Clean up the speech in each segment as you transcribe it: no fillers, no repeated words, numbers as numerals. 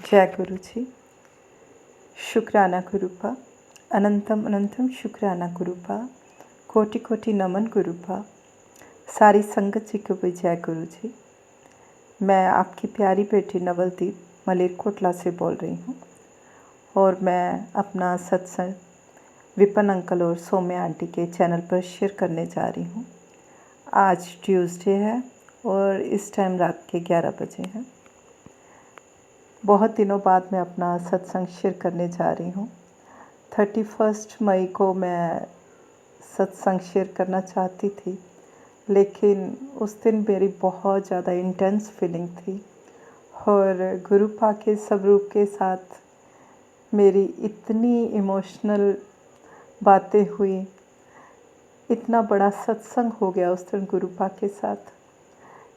जय गुरु जी। शुक्राना गुरुपा, अनंतम अनंतम शुक्राना गुरुपा, कोटि कोटि नमन गुरुपा, सारी संगत जी को भी जय गुरु जी। मैं आपकी प्यारी बेटी नवलदीप मलेरकोटला से बोल रही हूँ और मैं अपना सत्संग विपन अंकल और सौम्या आंटी के चैनल पर शेयर करने जा रही हूँ। आज ट्यूसडे है और इस टाइम रात के 11 बजे हैं। बहुत दिनों बाद मैं अपना सत्संग शेयर करने जा रही हूँ। 31 मई को मैं सत्संग शेयर करना चाहती थी, लेकिन उस दिन मेरी बहुत ज़्यादा इंटेंस फीलिंग थी और गुरुपा के स्वरूप के साथ मेरी इतनी इमोशनल बातें हुई, इतना बड़ा सत्संग हो गया उस दिन गुरुपा के साथ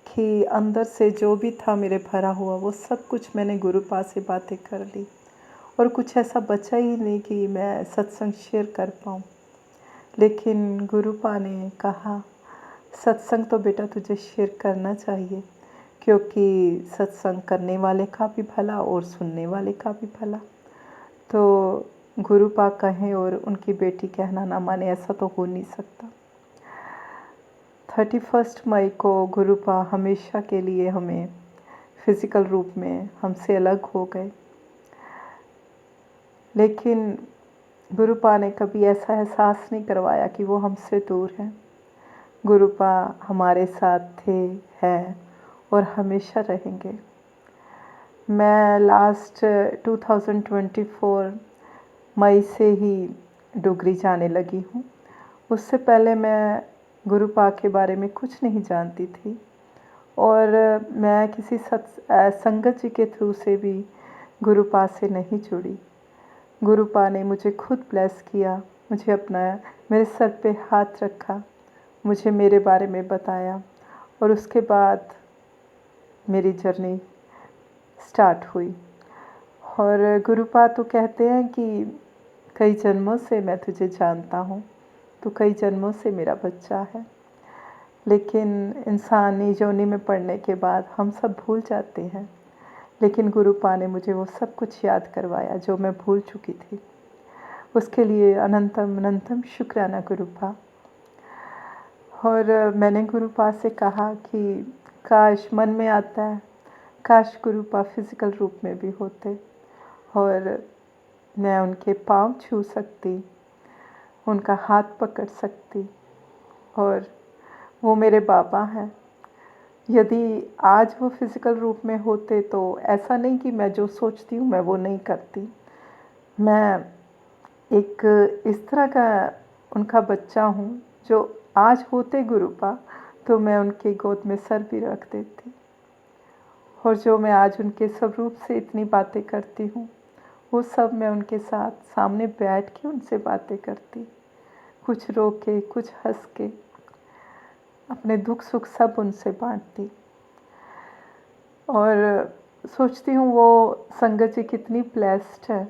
कि अंदर से जो भी था मेरे भरा हुआ वो सब कुछ मैंने गुरुपा से बातें कर ली और कुछ ऐसा बचा ही नहीं कि मैं सत्संग शेयर कर पाऊँ। लेकिन गुरुपा ने कहा सत्संग तो बेटा तुझे शेयर करना चाहिए, क्योंकि सत्संग करने वाले का भी भला और सुनने वाले का भी भला। तो गुरुपा कहें और उनकी बेटी कहना ना माने, ऐसा तो हो नहीं सकता। 31 मई को गुरुपा हमेशा के लिए हमें फिज़िकल रूप में हमसे अलग हो गए, लेकिन गुरुपा ने कभी ऐसा एहसास नहीं करवाया कि वो हमसे दूर हैं। गुरुपा हमारे साथ थे, हैं और हमेशा रहेंगे। मैं लास्ट 2024 मई से ही डुगरी जाने लगी हूँ। उससे पहले मैं गुरुपा के बारे में कुछ नहीं जानती थी और मैं किसी संगत जी के थ्रू से भी गुरुपा से नहीं जुड़ी। गुरुपा ने मुझे खुद ब्लेस किया, मुझे मेरे सर पे हाथ रखा, मुझे मेरे बारे में बताया और उसके बाद मेरी जर्नी स्टार्ट हुई। और गुरुपा तो कहते हैं कि कई जन्मों से मैं तुझे जानता हूँ, तो कई जन्मों से मेरा बच्चा है। लेकिन इंसानी योनि में पड़ने के बाद हम सब भूल जाते हैं, लेकिन गुरुपा ने मुझे वो सब कुछ याद करवाया जो मैं भूल चुकी थी। उसके लिए अनंतम अनंतम शुक्राना गुरुपा। और मैंने गुरुपा से कहा कि काश, मन में आता है, काश गुरुपा फिज़िकल रूप में भी होते और मैं उनके पाँव छू सकती, उनका हाथ पकड़ सकती और वो मेरे बाबा हैं। यदि आज वो फिज़िकल रूप में होते तो ऐसा नहीं कि मैं जो सोचती हूँ मैं वो नहीं करती। मैं एक इस तरह का उनका बच्चा हूँ जो आज होते गुरुपा तो मैं उनके गोद में सर भी रख देती, और जो मैं आज उनके स्वरूप से इतनी बातें करती हूँ वो सब मैं उनके साथ सामने बैठ के उनसे बातें करती, कुछ रो के कुछ हंस के, अपने दुख सुख सब उनसे बांटती। और सोचती हूँ वो संगत जी कितनी ब्लेस्ड है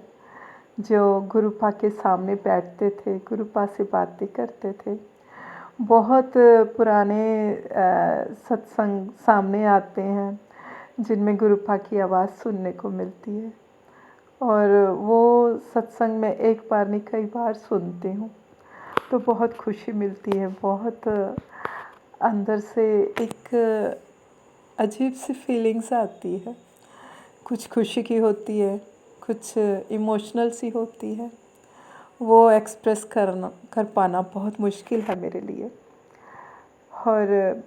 जो गुरुपा के सामने बैठते थे, गुरुपा से बातें करते थे। बहुत पुराने सत्संग सामने आते हैं जिनमें गुरुपा की आवाज़ सुनने को मिलती है और वो सत्संग में एक बार नहीं कई बार सुनती हूँ तो बहुत खुशी मिलती है। बहुत अंदर से एक अजीब सी फीलिंग्स आती है, कुछ खुशी की होती है, कुछ इमोशनल सी होती है। वो एक्सप्रेस कर पाना बहुत मुश्किल है मेरे लिए। और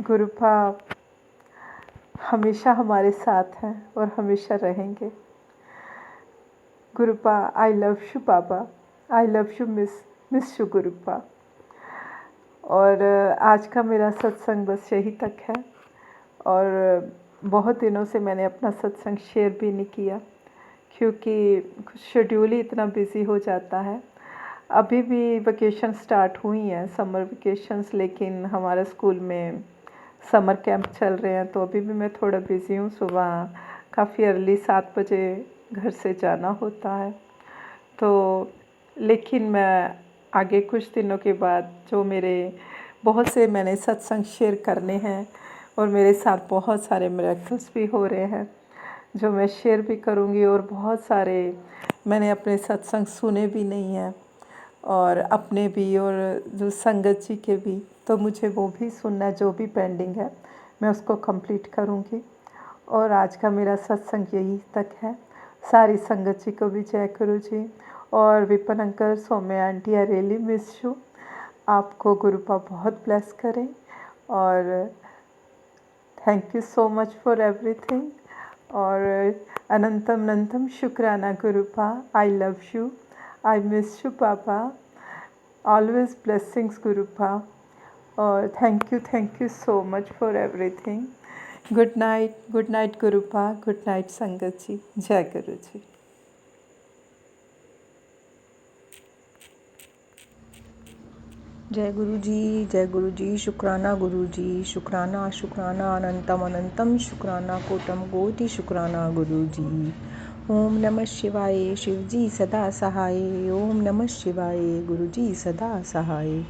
गुरुपा हमेशा हमारे साथ हैं और हमेशा रहेंगे। गुरुपा, आई लव यू बाबा, I love you miss you Gurupa. और आज का मेरा सत्संग बस यही तक है और बहुत दिनों से मैंने अपना सत्संग शेयर भी नहीं किया क्योंकि शेड्यूल ही इतना बिज़ी हो जाता है। अभी भी वेकेशन स्टार्ट हुई हैं, समर वेकेशंस, लेकिन हमारे स्कूल में समर कैंप चल रहे हैं तो अभी भी मैं थोड़ा बिज़ी हूँ। सुबह काफ़ी अर्ली 7 बजे घर से जाना होता है, तो लेकिन मैं आगे कुछ दिनों के बाद जो मेरे बहुत से मैंने सत्संग शेयर करने हैं और मेरे साथ बहुत सारे मिरेकल्स भी हो रहे हैं जो मैं शेयर भी करूँगी, और बहुत सारे मैंने अपने सत्संग सुने भी नहीं हैं, और अपने भी और जो संगत जी के भी, तो मुझे वो भी सुनना है। जो भी पेंडिंग है मैं उसको कंप्लीट करूँगी। और आज का मेरा सत्संग यही तक है। सारी संगत जी को भी जय गुरु जी। और Vipin uncle, Saumya aunty, I really miss you. आपको गुरुपा बहुत ब्लेस करें, और thank you so much for everything. और अनंतम अनंतम शुक्राना Gurupa, I love you, I miss you papa, always blessings Gurupa, और thank you so much for everything. Good night Gurupa, good night संगत जी, जय गुरु जी। जय गुरु जी। शुक्राना गुरु जी, शुक्राना शुक्राना, अनंतम अनंतम शुक्राना, कोटम कोटि शुक्राना गुरु जी। ओम नमः शिवाय, शिव जी सदा सहाय। ओम नमः शिवाय, गुरु जी सदा सहाय।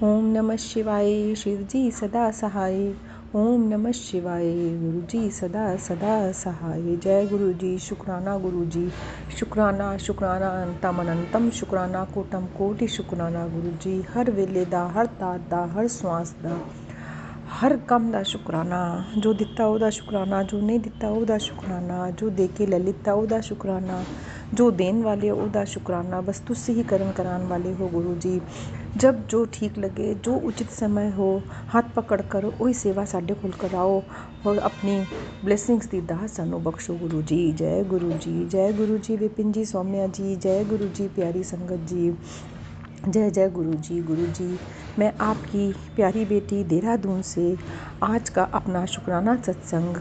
ओम नमः शिवाय, शिव जी सदा सहाय। ओम नमः शिवाय, गुरु जी सदा सदा सहाय। जय गुरु जी। शुक्राना गुरु जी, शुक्राना शुक्राना, अनंतम अनंतम शुक्राना, कोटम कोटि शुक्राना गुरु जी। हर वेले दा, हर तात दा, हर श्वास दा, हर कम दा शुक्राना। जो दिता ओदा शुक्राना, जो नहीं दिता ओदा शुक्राना, जो दे के ले लिता ओदा शुक्राना, जो देन वाले ओदा शुक्राना। बस तुसी ही करन करान वाले हो गुरु जी। जब जो ठीक लगे, जो उचित समय हो, हाथ पकड़ कर वही सेवा साढ़े कोल कराओ, और अपनी ब्लेसिंग्स दी दात सानू बख्शो गुरु जी। जय गुरु जी, जय गुरु जी। विपिन जी, सौम्या जी, जय गुरु जी। प्यारी संगत जी, जय जय गुरु जी। गुरु जी, मैं आपकी प्यारी बेटी देहरादून से आज का अपना शुक्राना सत्संग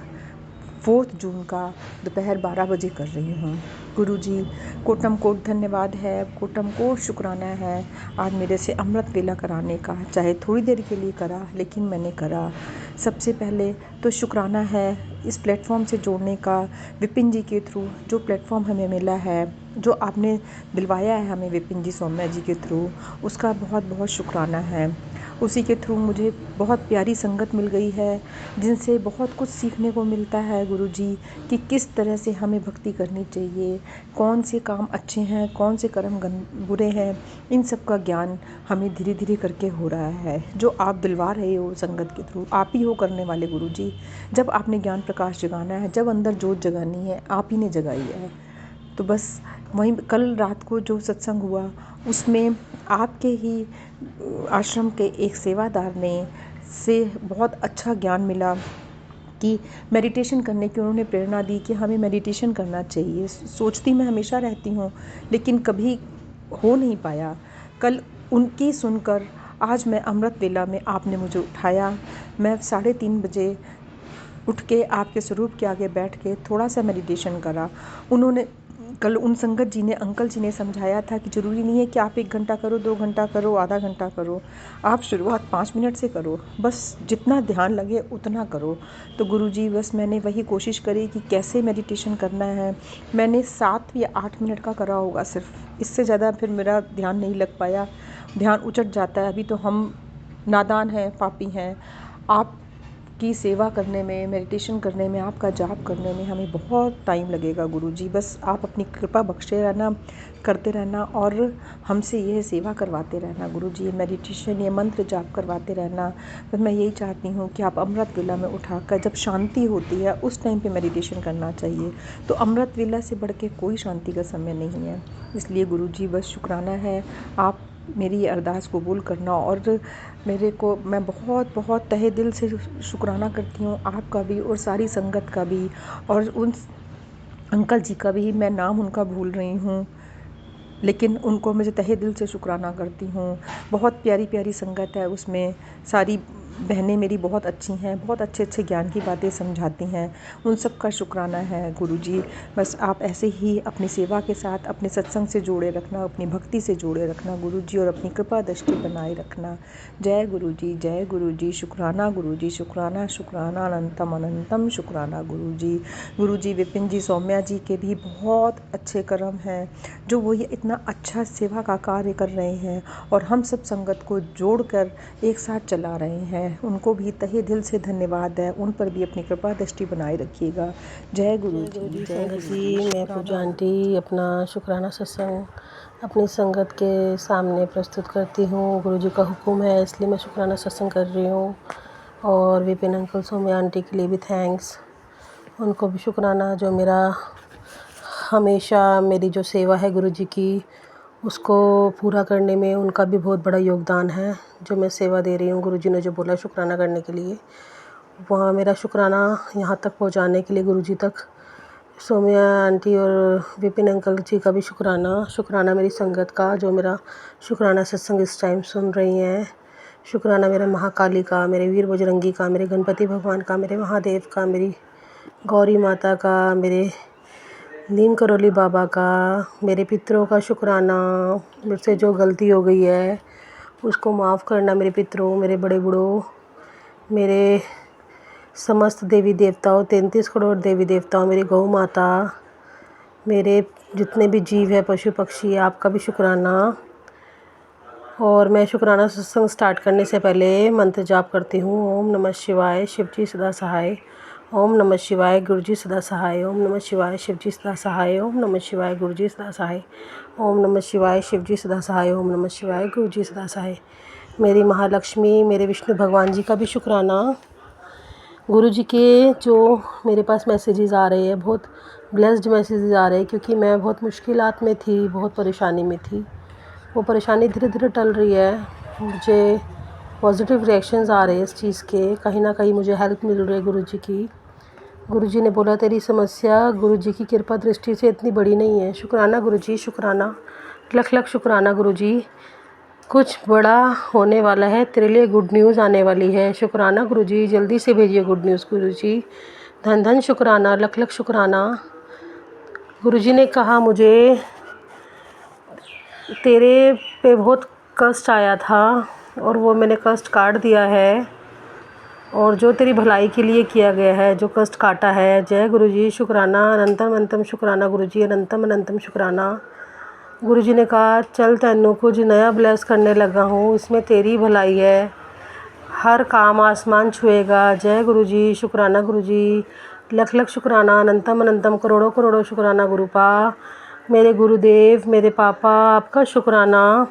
4 जून का दोपहर 12 बजे कर रही हूँ। गुरु जी, कोटम कोट धन्यवाद है, कोटम कोट शुक्राना है आज मेरे से अमृत वेला कराने का। चाहे थोड़ी देर के लिए करा, लेकिन मैंने करा। सबसे पहले तो शुक्राना है इस प्लेटफॉर्म से जोड़ने का, विपिन जी के थ्रू जो प्लेटफॉर्म हमें मिला है, जो आपने दिलवाया है हमें विपिन जी सौम्या जी के थ्रू, उसका बहुत बहुत शुक्राना है। उसी के थ्रू मुझे बहुत प्यारी संगत मिल गई है, जिनसे बहुत कुछ सीखने को मिलता है गुरु जी, कि किस तरह से हमें भक्ति करनी चाहिए, कौन से काम अच्छे हैं, कौन से कर्म बुरे हैं। इन सब का ज्ञान हमें धीरे धीरे करके हो रहा है। जो आप दिलवा रहे हो संगत के थ्रू, आप ही हो करने वाले गुरु जी। जब आपने ज्ञान प्रकाश जगाना है, जब अंदर जोत जगानी है, आप ही ने जगाई है। तो बस वहीं कल रात को जो सत्संग हुआ, उसमें आपके ही आश्रम के एक सेवादार ने से बहुत अच्छा ज्ञान मिला कि मेडिटेशन करने की उन्होंने प्रेरणा दी कि हमें मेडिटेशन करना चाहिए। सोचती मैं हमेशा रहती हूँ, लेकिन कभी हो नहीं पाया। कल उनकी सुनकर आज मैं अमृत वेला में आपने मुझे उठाया। मैं 3:30 बजे उठ के आपके स्वरूप के आगे बैठ के थोड़ा सा मेडिटेशन करा। उन्होंने कल उन संगत जी ने, अंकल जी ने समझाया था कि ज़रूरी नहीं है कि आप 1 घंटा करो, 2 घंटा करो, आधा घंटा करो। आप शुरुआत 5 मिनट से करो, बस जितना ध्यान लगे उतना करो। तो गुरुजी, बस मैंने वही कोशिश करी कि कैसे मेडिटेशन करना है। मैंने 7 या 8 मिनट का करा होगा सिर्फ, इससे ज़्यादा फिर मेरा ध्यान नहीं लग पाया। ध्यान उचट जाता है। अभी तो हम नादान हैं, पापी हैं। आप की सेवा करने में, मेडिटेशन करने में, आपका जाप करने में हमें बहुत टाइम लगेगा गुरुजी। बस आप अपनी कृपा बख्शे रहना, करते रहना, और हमसे यह सेवा करवाते रहना गुरुजी। ये मेडिटेशन, ये मंत्र जाप करवाते रहना। बस मैं यही चाहती हूँ कि आप अमृत वेला में उठाकर, जब शांति होती है उस टाइम पे मेडिटेशन करना चाहिए। तो अमृत वेला से बढ़ के कोई शांति का समय नहीं है। इसलिए गुरुजी, बस शुक्राना है, आप मेरी ये अरदास कबूल करना। और मेरे को, मैं बहुत बहुत तहे दिल से शुक्राना करती हूँ आपका भी, और सारी संगत का भी, और उन अंकल जी का भी। मैं नाम उनका भूल रही हूँ, लेकिन उनको मुझे तहे दिल से शुक्राना करती हूँ। बहुत प्यारी प्यारी संगत है उसमें। सारी बहनें मेरी बहुत अच्छी हैं, बहुत अच्छे अच्छे ज्ञान की बातें समझाती हैं। उन सब का शुक्राना है गुरुजी। बस आप ऐसे ही अपनी सेवा के साथ अपने सत्संग से जोड़े रखना, अपनी भक्ति से जोड़े रखना गुरुजी, और अपनी कृपा दृष्टि बनाए रखना। जय गुरुजी, जय गुरुजी। शुक्राना गुरुजी, शुक्राना शुक्राना, अनंतम अनंतम शुक्राना गुरुजी। गुरुजी, विपिन जी, सौम्या जी के भी बहुत अच्छे कर्म हैं, जो वो ये इतना अच्छा सेवा का कार्य कर रहे हैं, और हम सब संगत को जोड़कर एक साथ चला रहे हैं। हैं, उनको भी तहे दिल से धन्यवाद है। उन पर भी अपनी कृपा दृष्टि बनाए रखिएगा। जय गुरु जी। जय संगत गुरु जी, जी। मैं पूजा आंटी अपना शुक्राना सत्संग अपनी संगत के सामने प्रस्तुत करती हूँ। गुरु जी का हुक्म है, इसलिए मैं शुक्राना सत्संग कर रही हूँ। और विपिन अंकल सौम्या आंटी के लिए भी थैंक्स, उनको भी शुक्राना, जो मेरा हमेशा मेरी जो सेवा है गुरु जी की उसको पूरा करने में उनका भी बहुत बड़ा योगदान है। जो मैं सेवा दे रही हूँ, गुरु जी ने जो बोला शुक्राना करने के लिए, वहाँ मेरा शुक्राना यहाँ तक पहुँचाने के लिए गुरु जी तक सौम्या आंटी और विपिन अंकल जी का भी शुक्राना मेरी संगत का, जो मेरा शुक्राना सत्संग इस टाइम सुन रही हैं। शुक्राना मेरे महाकाली का, मेरे वीर बजरंगी का, मेरे गणपति भगवान का, मेरे महादेव का, मेरी गौरी माता का, मेरे नीम करौली बाबा का, मेरे पितरों का शुक्राना। मेरे से जो गलती हो गई है उसको माफ़ करना, मेरे पितरों, मेरे बड़े बूढ़ों, मेरे समस्त देवी देवताओं, 33 करोड़ देवी देवताओं, मेरी गौ माता, मेरे जितने भी जीव है, पशु पक्षी, आपका भी शुक्राना। और मैं शुक्राना सत्संग स्टार्ट करने से पहले मंत्र जाप करती हूँ। ओम नमः शिवाय, शिवजी सदा सहाय। ओम नमः शिवाय, गुरुजी सदा सहाय। ओम नमः शिवाय, शिवजी सदा सहाय। ओम नमः शिवाय, गुरुजी सदा सहाय। ओम नमः शिवाय, शिवजी सदा सहाय। ओम नमः शिवाय, गुरुजी सदा सहाय। मेरी महालक्ष्मी, मेरे विष्णु भगवान जी का भी शुक्राना। गुरु जी के जो मेरे पास मैसेजेस आ रहे हैं, बहुत ब्लेस्ड मैसेजेस आ रहे हैं, क्योंकि मैं बहुत मुश्किलात में थी, बहुत परेशानी में थी। वो परेशानी धीरे धीरे टल रही है। मुझे पॉजिटिव रिएक्शंस आ रहे हैं इस चीज़ के, कहीं ना कहीं मुझे हेल्प मिल रही है गुरु जी की। गुरु जी ने बोला तेरी समस्या गुरु जी की कृपा दृष्टि से इतनी बड़ी नहीं है। शुक्राना गुरु जी, शुक्राना, लख लख शुक्राना गुरु जी। कुछ बड़ा होने वाला है, तेरे लिए गुड न्यूज़ आने वाली है। शुक्राना गुरु जी, जल्दी से भेजिए गुड न्यूज़ गुरु जी। धन धन शुक्राना, लख लख शुक्राना। गुरु जी ने कहा मुझे तेरे पे बहुत कष्ट आया था और वो मैंने कष्ट काट दिया है, और जो तेरी भलाई के लिए किया गया है, जो कष्ट काटा है। जय गुरु जी, शुक्राना, अनंतम अनंतम शुक्राना गुरु जी, अनंतम अनंतम शुक्राना। गुरु जी ने कहा चल तैनू कुछ नया ब्लेस करने लगा हूँ, इसमें तेरी भलाई है, हर काम आसमान छुएगा। जय गुरु जी, शुक्राना गुरु जी, लख लख शुक्राना, अनंतम अनंतम करोड़ों करोड़ों शुक्राना गुरुपा, मेरे गुरुदेव, मेरे पापा, आपका शुक्राना।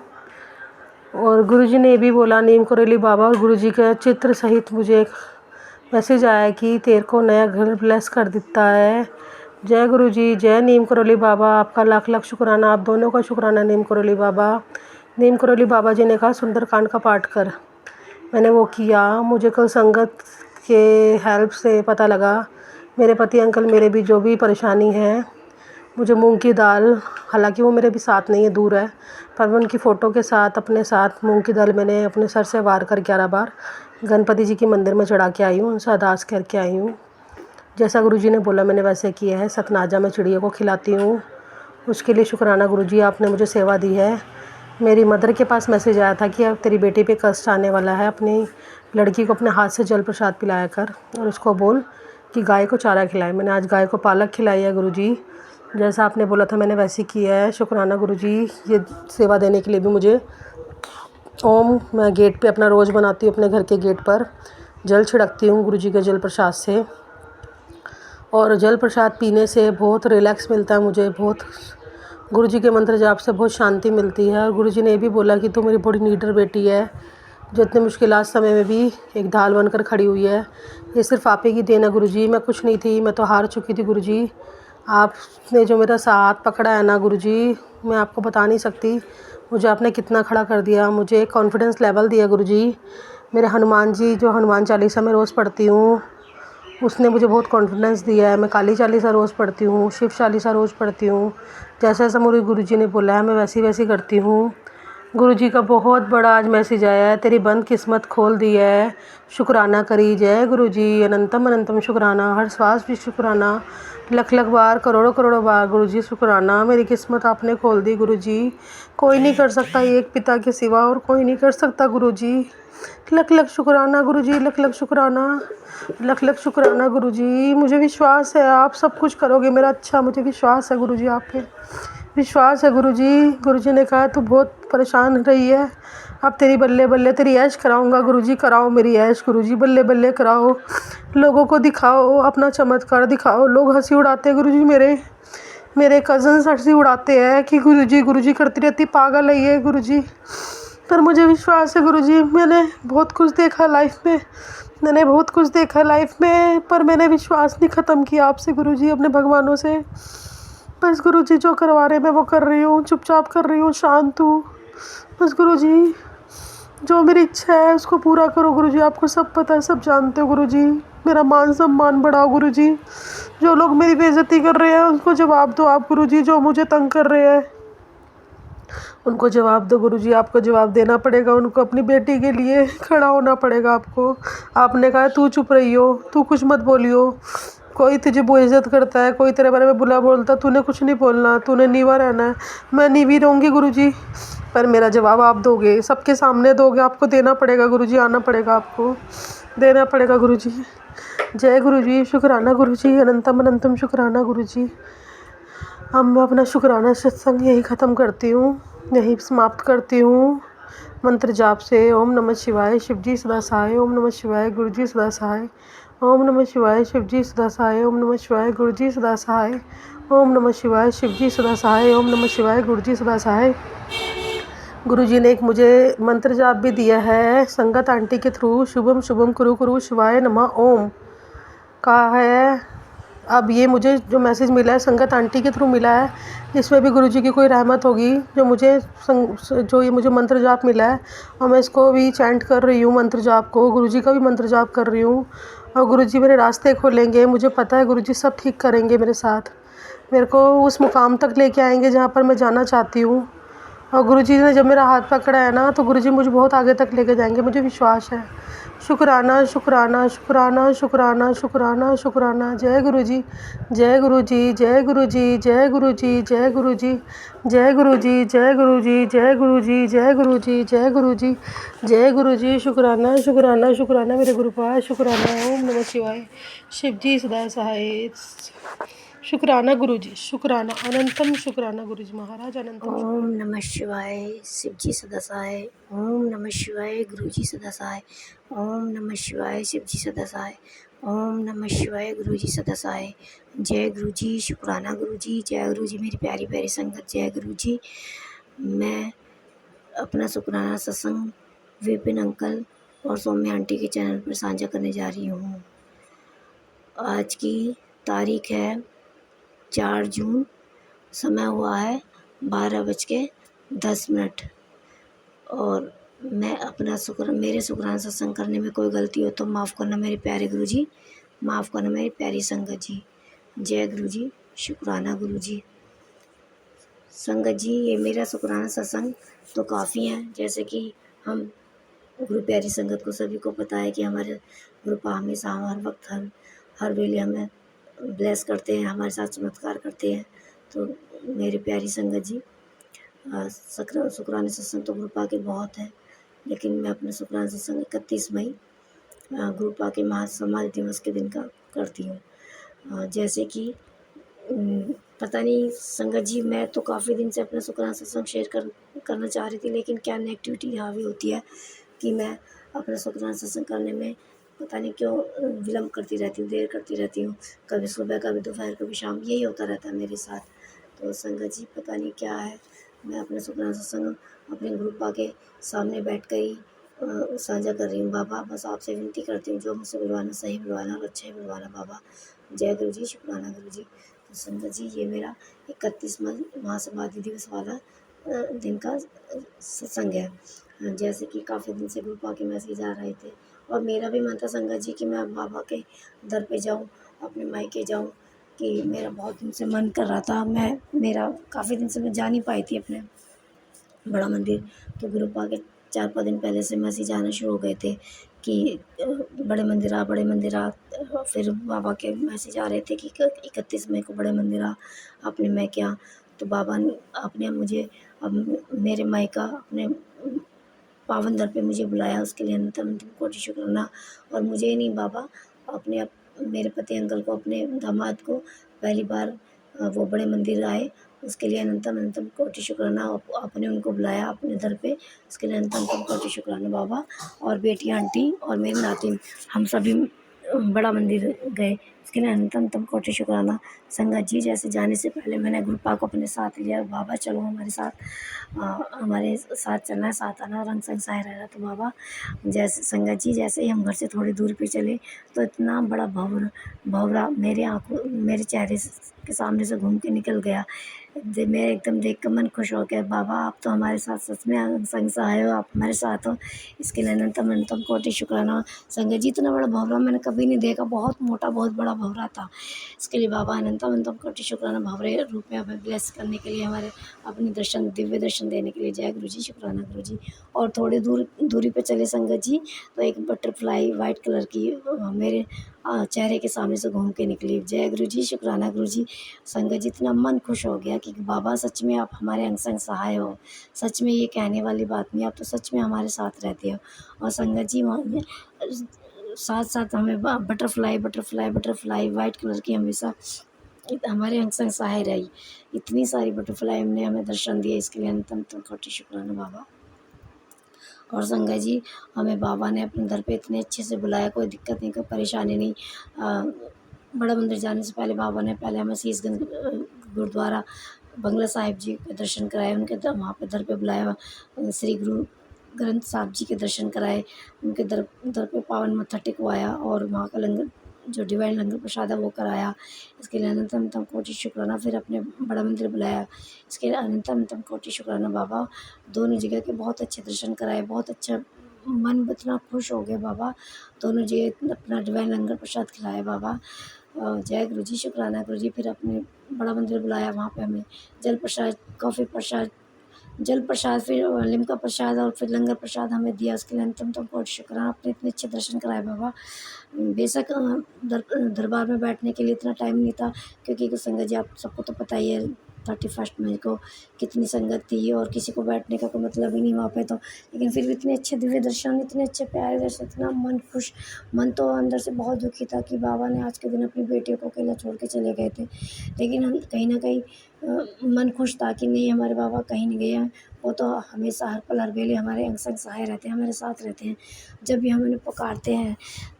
और गुरु जी ने ये भी बोला, नीम करौली बाबा और गुरु जी के चित्र सहित मुझे एक मैसेज आया कि तेरे को नया घर ब्लेस कर देता है। जय गुरु जी, जय नीम करौली बाबा, आपका लाख लाख शुक्राना, आप दोनों का शुक्राना। नीम करौली बाबा, नीम करौली बाबा जी ने कहा सुंदरकांड का पाठ कर। मैंने वो किया। मुझे कल संगत के हेल्प से पता लगा, मेरे पति अंकल मेरे भी जो भी परेशानी है, मुझे मूंग की दाल, हालांकि वो मेरे भी साथ नहीं है, दूर है, पर मैं उनकी फ़ोटो के साथ अपने साथ मूंग की दाल मैंने अपने सर से वार कर 11 बार गणपति जी के मंदिर में चढ़ा के आई हूँ, उनसे अरदास करके आई हूँ। जैसा गुरु जी ने बोला मैंने वैसे किया है। सतनाजा में चिड़िया को खिलाती हूँ, उसके लिए शुक्राना गुरु जी, आपने मुझे सेवा दी है। मेरी मदर के पास मैसेज आया था कि अब तेरी बेटी पे कष्ट आने वाला है, अपनी लड़की को अपने हाथ से जल प्रसाद पिलाया कर और उसको बोल कि गाय को चारा खिलाए। मैंने आज गाय को पालक खिलाई है गुरु जी, जैसा आपने बोला था मैंने वैसे किया है। शुक्राना गुरु जी, ये सेवा देने के लिए भी मुझे। ओम, मैं गेट पे अपना रोज़ बनाती हूँ, अपने घर के गेट पर जल छिड़कती हूँ गुरु जी के जल प्रसाद से, और जल प्रसाद पीने से बहुत रिलैक्स मिलता है मुझे, बहुत गुरु जी के मंत्र जाप से बहुत शांति मिलती है। और गुरु जी ने ये भी बोला कि तू मेरी बड़ी नीडर बेटी है, जो इतने मुश्किल समय में भी एक ढाल बनकर खड़ी हुई है। ये सिर्फ आप ही की देन है गुरु जी, मैं कुछ नहीं थी, मैं तो हार चुकी थी गुरु जी। आपने जो मेरा साथ पकड़ा है ना गुरु जी, मैं आपको बता नहीं सकती, मुझे आपने कितना खड़ा कर दिया, मुझे कॉन्फिडेंस लेवल दिया गुरु जी। मेरे हनुमान जी, जो हनुमान चालीसा मैं रोज़ पढ़ती हूँ, उसने मुझे बहुत कॉन्फिडेंस दिया है। मैं काली चालीसा रोज़ पढ़ती हूँ, शिव चालीसा रोज़ पढ़ती हूँ, जैसा जैसा मुझे गुरु जी ने बोला है मैं वैसी वैसी करती हूँ। गुरु जी का बहुत बड़ा आज मैसेज आया है, तेरी बंद किस्मत खोल दी है, शुक्राना करी। जय गुरु जी, अनंतम अनंतम शुक्राना, हर श्वास भी शुक्राना, लख लख बार, करोड़ों करोड़ों बार गुरु जी शुक्राना। मेरी किस्मत आपने खोल दी गुरु जी, कोई नहीं कर सकता एक पिता के सिवा, और कोई नहीं कर सकता गुरु जी। लख लख शुक्राना गुरु जी, लख लख शुक्राना, लख लख शुक्राना गुरु जी। मुझे विश्वास है आप सब कुछ करोगे मेरा अच्छा, मुझे विश्वास है गुरु जी आप पे। विश्वास है गुरुजी ने कहा तू बहुत परेशान रही है, अब तेरी बल्ले बल्ले तेरी ऐश कराऊंगा गुरुजी, कराओ मेरी ऐश गुरुजी, बल्ले बल्ले कराओ, लोगों को दिखाओ, अपना चमत्कार दिखाओ। लोग हंसी उड़ाते हैं गुरुजी, मेरे कज़न्स हंसी उड़ाते हैं कि गुरुजी करती रहती, पागल है ये गुरुजी। पर मुझे विश्वास है गुरुजी, मैंने बहुत कुछ देखा लाइफ में, पर मैंने विश्वास नहीं ख़त्म किया आपसे गुरुजी, अपने भगवानों से। बस गुरुजी जो करवा रहे मैं वो कर रही हूँ, चुपचाप कर रही हूँ, शांत हूँ। बस गुरुजी जो मेरी इच्छा है उसको पूरा करो गुरुजी, आपको सब पता है, सब जानते हो गुरुजी। मेरा मान सम्मान बढ़ाओ गुरुजी, जो लोग मेरी बेइज्जती कर रहे हैं उनको जवाब दो आप गुरुजी, जो मुझे तंग कर रहे हैं उनको जवाब दो गुरुजी। आपको जवाब देना पड़ेगा, उनको अपनी बेटी के लिए खड़ा होना पड़ेगा आपको। आपने कहा तू चुप रही हो, तू कुछ मत बोलियो, कोई तुझे बेइज्जत करता है, कोई तेरे बारे में बुरा बोलता, तूने कुछ नहीं बोलना, तूने नीवा रहना है। मैं नीवी रहूँगी गुरुजी, पर मेरा जवाब आप दोगे, सबके सामने दोगे, आपको देना पड़ेगा गुरुजी, आना पड़ेगा, आपको देना पड़ेगा गुरुजी। जय गुरुजी, शुक्राना गुरुजी, अनंतम अनंतम शुक्राना गुरुजी। अब मैं अपना शुक्राना सत्संग यही ख़त्म करती हूँ, यही समाप्त करती हूँ मंत्र जाप से। ओम नमः शिवाय, शिवजी सदा सहाय। ओम नमः शिवाय, गुरुजी सदा सहाय। ओम नमः शिवाय, शिवजी सदा सहाय। ओम नमः शिवाय, गुरुजी सदा सहाय। ओम नमः शिवाय, शिवजी सदा सहाय। ओम नमः शिवाय, गुरुजी सदा सहाय। गुरुजी ने एक मुझे मंत्र जाप भी दिया है संगत आंटी के थ्रू, शुभम शुभम कुरु कुरु शिवाय नमः ओम का है। अब ये मुझे जो मैसेज मिला है संगत आंटी के थ्रू मिला है, इसमें भी गुरुजी की कोई रहमत होगी, जो ये मुझे मंत्र जाप मिला है और मैं इसको भी चैंट कर रही हूँ मंत्र जाप को, गुरुजी का भी मंत्र जाप कर रही हूँ। और गुरुजी मेरे रास्ते खोलेंगे, मुझे पता है गुरुजी सब ठीक करेंगे मेरे साथ, मेरे को उस मुकाम तक लेके आएंगे जहाँ पर मैं जाना चाहती हूँ। और गुरुजी ने जब मेरा हाथ पकड़ा है ना, तो गुरुजी मुझे बहुत आगे तक लेके जाएंगे, मुझे विश्वास है। शुक्राना शुक्राना शुक्राना शुक्राना शुक्राना शुक्राना। जय गुरुजी, जय गुरुजी, जय गुरुजी, जय गुरुजी, जय गुरुजी, जय गुरुजी, जय गुरुजी, जय गुरुजी, जय गुरुजी, जय गुरुजी, जय गुरुजी। शुक्राना शुक्राना शुक्राना मेरे गुरुपाद, शुक्राना। ओम नमः शिवाय, शिवजी सदा सहाय। शुक्राना गुरुजी, शुक्राना, अनंतम शुक्राना गुरुजी महाराज, अनंतम ओम नमः शिवाय, शिवजी सदा सहाय। ओम नमः शिवाय, गुरुजी सदा सहाय। ओम नमः शिवाय, शिवजी सदा सहाय। ओम नमः शिवाय, गुरुजी सदा सहाय। जय गुरुजी, शुक्राना गुरुजी, जय गुरुजी, मेरी प्यारी प्यारी संगत, जय गुरुजी। मैं अपना शुक्राना सत्संग विपिन अंकल और सौम्या आंटी के चैनल पर साझा करने जा रही हूँ। आज की तारीख है 4 जून, समय हुआ है 12:10। और मैं अपना मेरे शुक्राना सत्संग करने में कोई गलती हो तो माफ़ करना मेरे प्यारे गुरुजी, माफ़ करना मेरी प्यारी संगत जी। जय गुरुजी, शुक्राना गुरुजी। संगत जी, ये मेरा शुक्राना सत्संग तो काफ़ी है, जैसे कि हम गुरु प्यारी संगत को सभी को पता है कि हमारे गुरुपा हमेशा हर वक्त हर वेले हमें ब्लेस करते हैं, हमारे साथ चमत्कार करते हैं। तो मेरी प्यारी संगत जी, शुक्राना सत्संग तो गुरुपा के बहुत है, लेकिन मैं अपना शुक्राना सत्संग 31 मई गुरुपा के महासमाधि दिवस के दिन का करती हूँ। जैसे कि पता नहीं संगत जी, मैं तो काफ़ी दिन से अपना शुक्राना सत्संग शेयर करना चाह रही थी, लेकिन क्या नेगेटिविटी हावी होती है कि मैं अपना शुक्राना सत्संग करने में पता नहीं क्यों विलम्ब करती रहती हूँ, देर करती रहती हूँ, कभी सुबह कभी दोपहर कभी शाम, यही होता रहता है मेरे साथ। तो संगत जी पता नहीं क्या है, मैं अपना शुक्राना सत्संग अपने गुरुपा के सामने बैठ कर ही साझा कर रही हूँ। बाबा बस आपसे विनती करती हूँ, जो मुझसे बुलवाना सही बुलवाना और अच्छा ही बुलवाना बाबा। जय गुरु जी, शुक्राना गुरु जी। तो संगत जी, ये मेरा 31वां महासमाधि दिवस वाला दिन का सत्संग है। जैसे कि काफ़ी दिन से गुरुपा के मैसेज आ रहे थे और मेरा भी मन था संगत जी कि मैं बाबा के दर पे जाऊँ, अपने मायके जाऊँ, कि मेरा बहुत दिन से मन कर रहा था। मेरा काफ़ी दिन से मैं जा नहीं पाई थी अपने बड़ा मंदिर। तो गुरुपा के 4-5 दिन पहले से मैसेज आना शुरू हो गए थे कि बड़े मंदिर आ, बड़े मंदिर आ। फिर बाबा के मैसेज आ रहे थे कि 31 मई को बड़े मंदिर आ, अपने मायके आ। तो बाबा ने आपने मुझे अब मेरे मायका अपने पावन दर पे मुझे बुलाया, उसके लिए अनंत कोटि शुक्राना। और मुझे ही नहीं बाबा, अपने मेरे पति अंकल को, अपने दामाद को पहली बार वो बड़े मंदिर आए, उसके लिए अनंतम अनंतम कोटि शुक्राना। आपने उनको बुलाया अपने दर पे, उसके लिए अनंतम अनंतम कोटि शुक्राना बाबा। और बेटी आंटी और मेरी नातिन, हम सभी बड़ा मंदिर गए, उसके लिए अनंतम अनंतम कोटि शुक्राना। संगत जी, जैसे जाने से पहले मैंने गुरुपा को अपने साथ लिया, बाबा चलो हमारे साथ, हमारे साथ चलना है, साथ आना, रंग संग सहाय रहना। तो बाबा जैसे संगत जी, जैसे ही हम घर से थोड़ी दूर पे चले तो इतना बड़ा भंवरा मेरे आँखों मेरे चेहरे के सामने से घूम के निकल गया। मैं एकदम देख कर मन खुश हो गया, बाबा आप तो हमारे साथ सच में संग सहाय हो, आप हमारे साथ हो, इसके लिए अनंतम अनंतम कोटि शुक्राना। संगत जी, इतना बड़ा भंवरा मैंने कभी नहीं देखा, बहुत मोटा बहुत बड़ा भंवरा था। इसके लिए बाबा अनंतम अनंतम कोटि शुक्राना, भंवरे रूप में हमें ब्लेस करने के लिए, हमारे अपनी दर्शन, दिव्य दर्शन देने के लिए। जय गुरु जी, शुक्राना गुरु जी। और थोड़ी दूरी पे चले संगत जी, तो एक बटरफ्लाई वाइट कलर की मेरे चेहरे के सामने से घूम के निकली। जय गुरु जी, शुक्राना गुरु जी। संगत जी, इतना मन खुश हो गया कि बाबा सच में आप हमारे अंग संग सहाय हो, सच में ये कहने वाली बात नहीं, आप तो सच में हमारे साथ रहते हो। और संगत जी, वहाँ साथ साथ हमें बटरफ्लाई वाइट कलर की हमेशा हमारे अंग संग सहाय रही। इतनी सारी बटरफ्लाई हमने हमें दर्शन दिए, इसके लिए अनंतम कोटि शुक्राना बाबा। और संगत जी, हमें बाबा ने अपने दर पे इतने अच्छे से बुलाया, कोई दिक्कत नहीं, कोई परेशानी नहीं। बड़ा मंदिर जाने से पहले बाबा ने पहले हमें शीशगंज गुरुद्वारा बंगला साहिब जी के दर्शन कराए, उनके वहाँ पे दर पे बुलाया, श्री गुरु ग्रंथ साहब जी के दर्शन कराए, उनके दर पे पावन मत्था टेकवाया, और वहाँ का लंगर जो डिवाइन लंगर प्रसाद है वो कराया। इसके लिए अनंतम अनंतम कोटि शुक्राना। फिर अपने बड़ा मंदिर बुलाया, इसके लिए अनंतम अनंतम कोटि शुक्राना बाबा। दोनों जगह के बहुत अच्छे दर्शन कराए, बहुत अच्छा मन इतना खुश हो गया बाबा, दोनों जगह अपना डिवाइन लंगर प्रसाद खिलाया बाबा। जय गुरु जी, शुक्राना गुरु जी। फिर अपने बड़ा मंदिर बुलाया, वहाँ पे हमें जल प्रसाद, कॉफ़ी प्रसाद, जल प्रसाद, फिर लिम्का प्रसाद और फिर लंगर प्रसाद हमें दिया, उसके लिए अनंतम कोटि शुक्राना। आपने इतने अच्छे दर्शन कराए बाबा। बेशक दरबार में बैठने के लिए इतना टाइम नहीं था, क्योंकि संगत जी आप सबको तो पता ही है 31 मई को कितनी संगत थी, और किसी को बैठने का कोई मतलब ही नहीं वहाँ पे तो। लेकिन फिर भी इतने अच्छे दिव्य दर्शन, इतने अच्छे प्यारे दर्शन, इतना मन खुश। मन तो अंदर से बहुत दुखी था कि बाबा ने आज के दिन अपनी बेटियों को अकेला छोड़ के चले गए थे, लेकिन हम कहीं ना कहीं मन खुश था कि नहीं, हमारे बाबा कहीं नहीं गए हैं, वो तो हमेशा हर पल हर वेले हमारे अंग संग सहाय रहते हैं, हमारे साथ रहते हैं। जब भी हम उन्हें पुकारते हैं,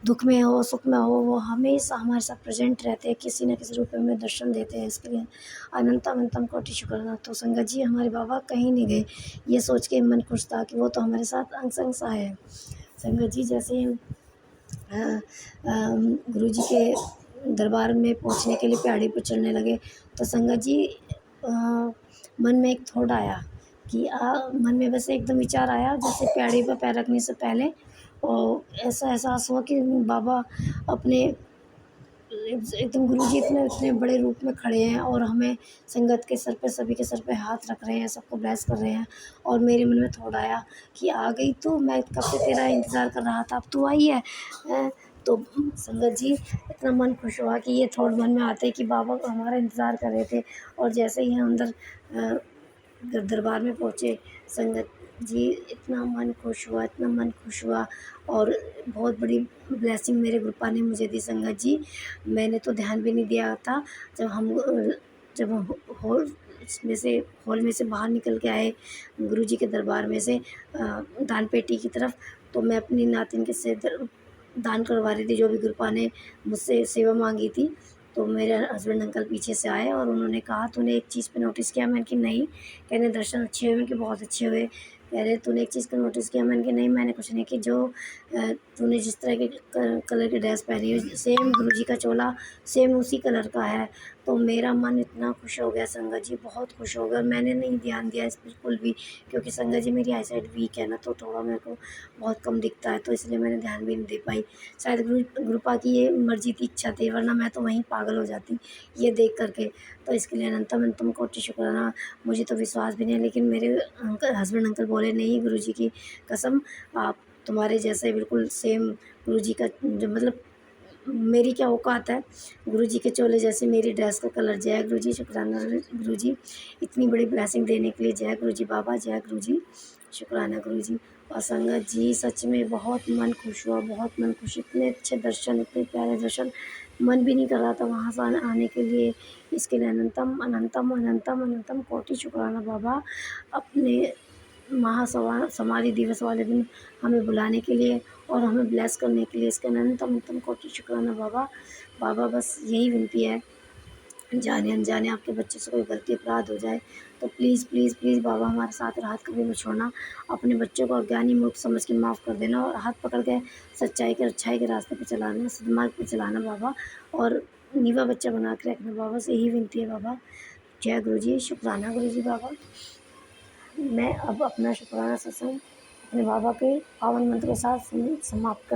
दुख में हो सुख में हो, वो हमेशा हमारे साथ प्रेजेंट रहते हैं, किसी न किसी रूप में हमें दर्शन देते हैं। इसके लिए अनंतम अनंतम कोटि शुक्राना। तो संगत जी, हमारे बाबा कहीं नहीं गए, ये सोच के मन खुश था कि वो तो हमारे साथ अंग संग सहाय है। संगत जी, जैसे ही गुरु जी के दरबार में पहुंचने के लिए पहाड़ी पर चढ़ने लगे, तो संगत जी मन में एक थॉट आया कि मन में बस एकदम विचार आया, जैसे पहाड़ी पर पैर रखने से पहले, और ऐसा एहसास हुआ कि बाबा अपने एकदम गुरुजी इतने बड़े रूप में खड़े हैं, और हमें संगत के सर पे, सभी के सर पे हाथ रख रहे हैं, सबको ब्लेस कर रहे हैं। और मेरे मन में थोड़ा आया कि आ गई, तो मैं कब से तेरा इंतज़ार कर रहा था, अब तू आई है। तो संगत जी, इतना मन खुश हुआ कि ये थॉट मन में आते कि बाबा को हमारा इंतज़ार कर रहे थे। और जैसे ही हम अंदर दरबार में पहुँचे, संगत जी इतना मन खुश हुआ, इतना मन खुश हुआ। और बहुत बड़ी ब्लेसिंग मेरे गुरुपा ने मुझे दी संगत जी। मैंने तो ध्यान भी नहीं दिया था, जब हम हॉल में से बाहर निकल के आए गुरुजी के दरबार में से दान पेटी की तरफ, तो मैं अपनी नातिन के से दान करवा रही थी, जो भी गुरुपा ने मुझसे सेवा मांगी थी। तो मेरे हस्बैंड अंकल पीछे से आए और उन्होंने कहा, तूने एक चीज़ पे नोटिस किया? मैंने कि नहीं। कहने दर्शन अच्छे हुए? कि बहुत अच्छे हुए। कह रहे तूने एक चीज़ का नोटिस किया? मैंने कि नहीं, मैंने कुछ नहीं कि जो तूने जिस तरह के कलर की ड्रेस पहनी है, सेम गुरुजी का चोला सेम उसी कलर का है। तो मेरा मन इतना खुश हो गया संगत जी, बहुत खुश हो गया। मैंने नहीं ध्यान दिया इस बिल्कुल भी, क्योंकि संगत जी मेरी आईसाइट वीक है ना, तो थोड़ा मेरे को बहुत कम दिखता है, तो इसलिए मैंने ध्यान भी नहीं दे पाई। शायद गुरुपा की ये मर्जी थी, इच्छा थी, वरना मैं तो वहीं पागल हो जाती ये देख करके। तो इसके लिए अनंतम अनंतम कोटि शुक्राना। मुझे तो विश्वास भी नहीं है, लेकिन मेरे हस्बैंड अंकल बोले, नहीं गुरुजी की कसम, आप तुम्हारे जैसे बिल्कुल सेम गुरुजी का, जो मतलब मेरी क्या औकात है, गुरुजी के चोले जैसे मेरी ड्रेस का कलर। जय गुरुजी, शुक्राना गुरुजी, इतनी बड़ी ब्लेसिंग देने के लिए। जय गुरुजी बाबा, जय गुरुजी, शुक्राना गुरुजी। और संगत जी, सच में बहुत मन खुश हुआ, बहुत मन खुश। इतने अच्छे दर्शन, इतने प्यारे दर्शन मन भी नहीं कर रहा था वहाँ से आने के लिए। इसके लिए अनंतम अनंतम अनंतम अनंतम कोटि शुक्राना बाबा, अपने समाधि दिवस वाले दिन हमें बुलाने के लिए और हमें ब्लेस करने के लिए। इसके अनंतम अनंतम कोटि शुक्राना बाबा। बाबा बस यही विनती है, जाने अनजाने आपके बच्चे से कोई गलती अपराध हो जाए तो प्लीज़ प्लीज़ प्लीज़ बाबा हमारे साथ हाथ कभी मत छोड़ना। अपने बच्चों को अज्ञानी मूर्ख समझ के माफ़ कर देना और हाथ पकड़ के सच्चाई के अच्छाई के रास्ते पे चलाना, सद्मार्ग पे चलाना बाबा, और नीवा बच्चा बना के रखना बाबा। से यही विनती है बाबा। जय गुरु जी, शुक्राना गुरु जी बाबा। मैं अब अपना शुक्राना सत्संग अपने बाबा के पावन मंत्र के साथ समाप्त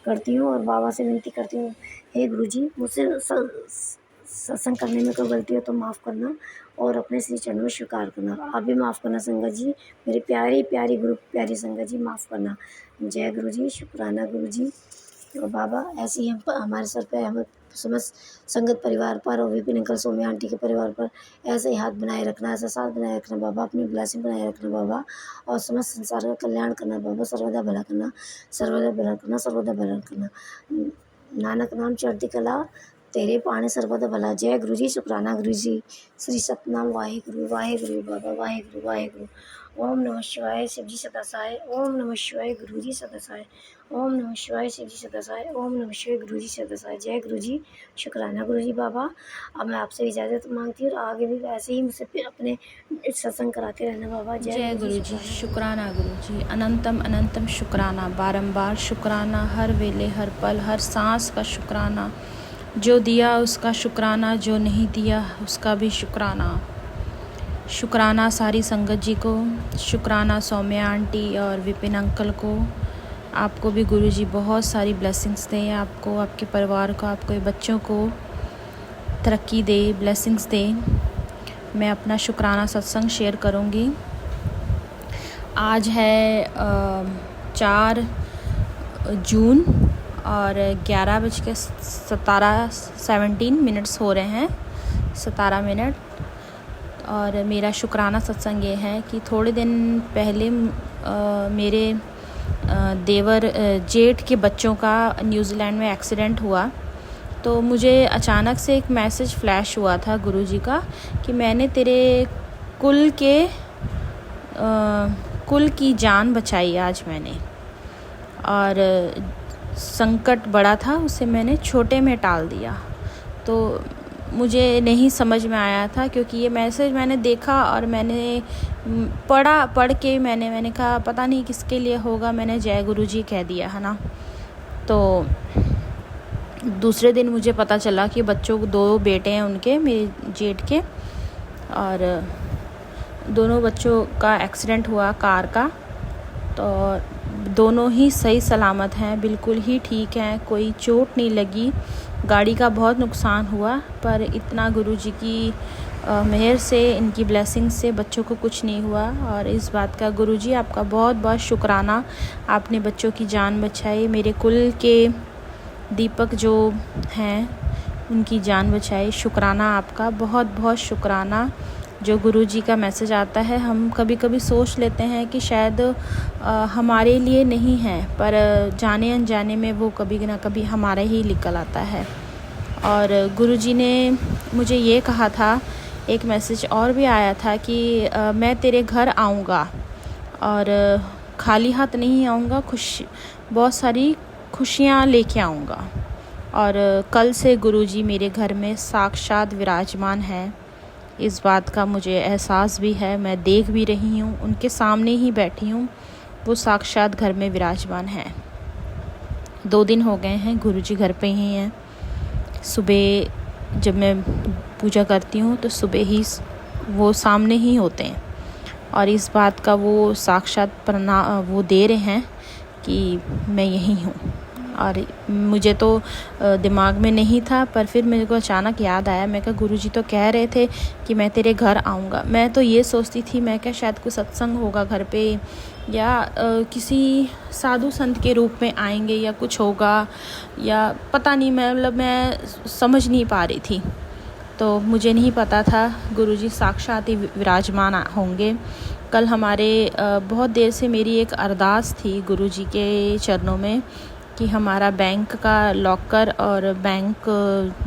करती हूँ और बाबा से विनती करती हूँ, हे गुरु जी, मुझसे सत्संग करने में कोई गलती हो तो माफ़ करना और अपने श्री चरणों में स्वीकार करना। आप भी माफ़ करना संगत जी, मेरी प्यारी प्यारी गुरु प्यारी संगत जी, माफ़ करना। जय गुरु जी, शुक्राना गुरु जी। और बाबा ऐसे ही हमारे सर पे, हमें समस्त संगत परिवार पर और विपिन अंकल सोम्या आंटी के परिवार पर ऐसे ही हाथ बनाए रखना, ऐसा साथ बनाए रखना बाबा, अपनी ब्लेसिंग बनाए रखना बाबा, और समस्त संसार का कल्याण करना बाबा, सर्वदा भला करना, सर्वदा भला करना, सर्वदा भला करना। नानक नाम चढ़ती कला तेरे पाने सर्वदा भला। जय गुरु जी, शुक्राना गुरु जी। श्री सतनाम वाहिगुरु वाहिगुरु बाबा, वाहिगुरु वाहिगुरु। ओम नमः शिवाय, शिव जी सदा सहाय। ओम नमः शिवाय, गुरु जी सदा सहाय। ओम नमः शिवाय, शिव जी सदा सहाय। ओम नमः शिवाय, गुरु जी सदा सहाय। जय गुरु जी, शुक्राना गुरु जी बाबा। अब मैं आपसे इजाज़त मांगती हूँ और आगे भी ऐसे ही मुझसे फिर अपने सत्संग कराते रहना बाबा। जय गुरु जी, शुक्राना गुरु जी। अनंतम अनंतम शुक्राना, बारंबार शुक्राना, हर वेले हर पल हर सांस का शुक्राना। जो दिया उसका शुक्राना, जो नहीं दिया उसका भी शुक्राना। शुक्राना सारी संगत जी को, शुक्राना सौम्या आंटी और विपिन अंकल को। आपको भी गुरु जी बहुत सारी ब्लेसिंग्स दें, आपको, आपके परिवार को, आपके बच्चों को तरक्की दे, ब्लेसिंग्स दे। मैं अपना शुक्राना सत्संग शेयर करूँगी। आज है 4 जून और 11:17 हो रहे हैं, 17 मिनट। और मेरा शुक्राना सत्संग ये है कि थोड़े दिन पहले मेरे देवर जेठ के बच्चों का न्यूजीलैंड में एक्सीडेंट हुआ। तो मुझे अचानक से एक मैसेज फ्लैश हुआ था गुरुजी का कि मैंने तेरे कुल की जान बचाई आज मैंने, और संकट बड़ा था उसे मैंने छोटे में टाल दिया। तो मुझे नहीं समझ में आया था, क्योंकि ये मैसेज मैंने देखा और मैंने पढ़ के मैंने कहा पता नहीं किसके लिए होगा, मैंने जय गुरु जी कह दिया है ना। तो दूसरे दिन मुझे पता चला कि बच्चों को 2 बेटे हैं उनके, मेरे जेठ के, और दोनों बच्चों का एक्सीडेंट हुआ कार का। तो दोनों ही सही सलामत हैं, बिल्कुल ही ठीक हैं, कोई चोट नहीं लगी। गाड़ी का बहुत नुकसान हुआ, पर इतना गुरुजी की मेहर से, इनकी ब्लेसिंग से बच्चों को कुछ नहीं हुआ। और इस बात का गुरुजी आपका बहुत बहुत शुक्राना, आपने बच्चों की जान बचाई। मेरे कुल के दीपक जो हैं उनकी जान बचाई। शुक्राना आपका, बहुत बहुत शुक्राना। जो गुरुजी का मैसेज आता है, हम कभी कभी सोच लेते हैं कि शायद हमारे लिए नहीं है, पर जाने अनजाने में वो कभी ना कभी हमारा ही निकल आता है। और गुरुजी ने मुझे ये कहा था, एक मैसेज और भी आया था कि मैं तेरे घर आऊँगा और खाली हाथ नहीं आऊँगा, बहुत सारी खुशियाँ लेके आऊँगा। और कल से गुरुजी मेरे घर में साक्षात विराजमान है, इस बात का मुझे एहसास भी है। मैं देख भी रही हूँ, उनके सामने ही बैठी हूँ, वो साक्षात घर में विराजमान है। 2 दिन हो गए हैं गुरुजी घर पे ही हैं। सुबह जब मैं पूजा करती हूँ तो सुबह ही वो सामने ही होते हैं, और इस बात का वो साक्षात वो दे रहे हैं कि मैं यहीं हूँ। और मुझे तो दिमाग में नहीं था, पर फिर मेरे को अचानक याद आया। मैं कहा गुरुजी तो कह रहे थे कि मैं तेरे घर आऊँगा। मैं तो ये सोचती थी, मैं क्या शायद कोई सत्संग होगा घर पे, या किसी साधु संत के रूप में आएंगे, या कुछ होगा, या पता नहीं, मैं समझ नहीं पा रही थी। तो मुझे नहीं पता था गुरुजी साक्षात ही विराजमान होंगे। कल हमारे बहुत देर से मेरी एक अरदास थी गुरुजी के चरणों में कि हमारा बैंक का लॉकर और बैंक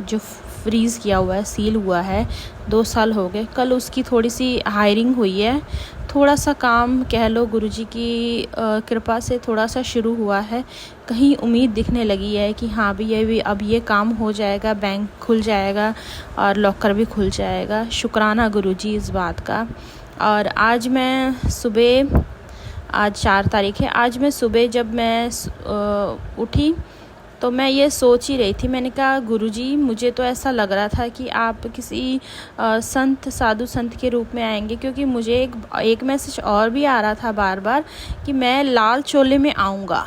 जो फ्रीज़ किया हुआ है, सील हुआ है, 2 साल हो गए। कल उसकी थोड़ी सी हायरिंग हुई है, थोड़ा सा काम कह लो गुरुजी की कृपा से थोड़ा सा शुरू हुआ है। कहीं उम्मीद दिखने लगी है कि हाँ भी अब ये काम हो जाएगा, बैंक खुल जाएगा और लॉकर भी खुल जाएगा। शुक्राना गुरुजी इस बात का। और आज मैं सुबह, आज 4 तारीख है, आज मैं सुबह जब मैं उठी तो मैं ये सोच ही रही थी, मैंने कहा गुरुजी मुझे तो ऐसा लग रहा था कि आप किसी संत, साधु संत के रूप में आएंगे, क्योंकि मुझे एक मैसेज और भी आ रहा था बार बार कि मैं लाल चोले में आऊँगा।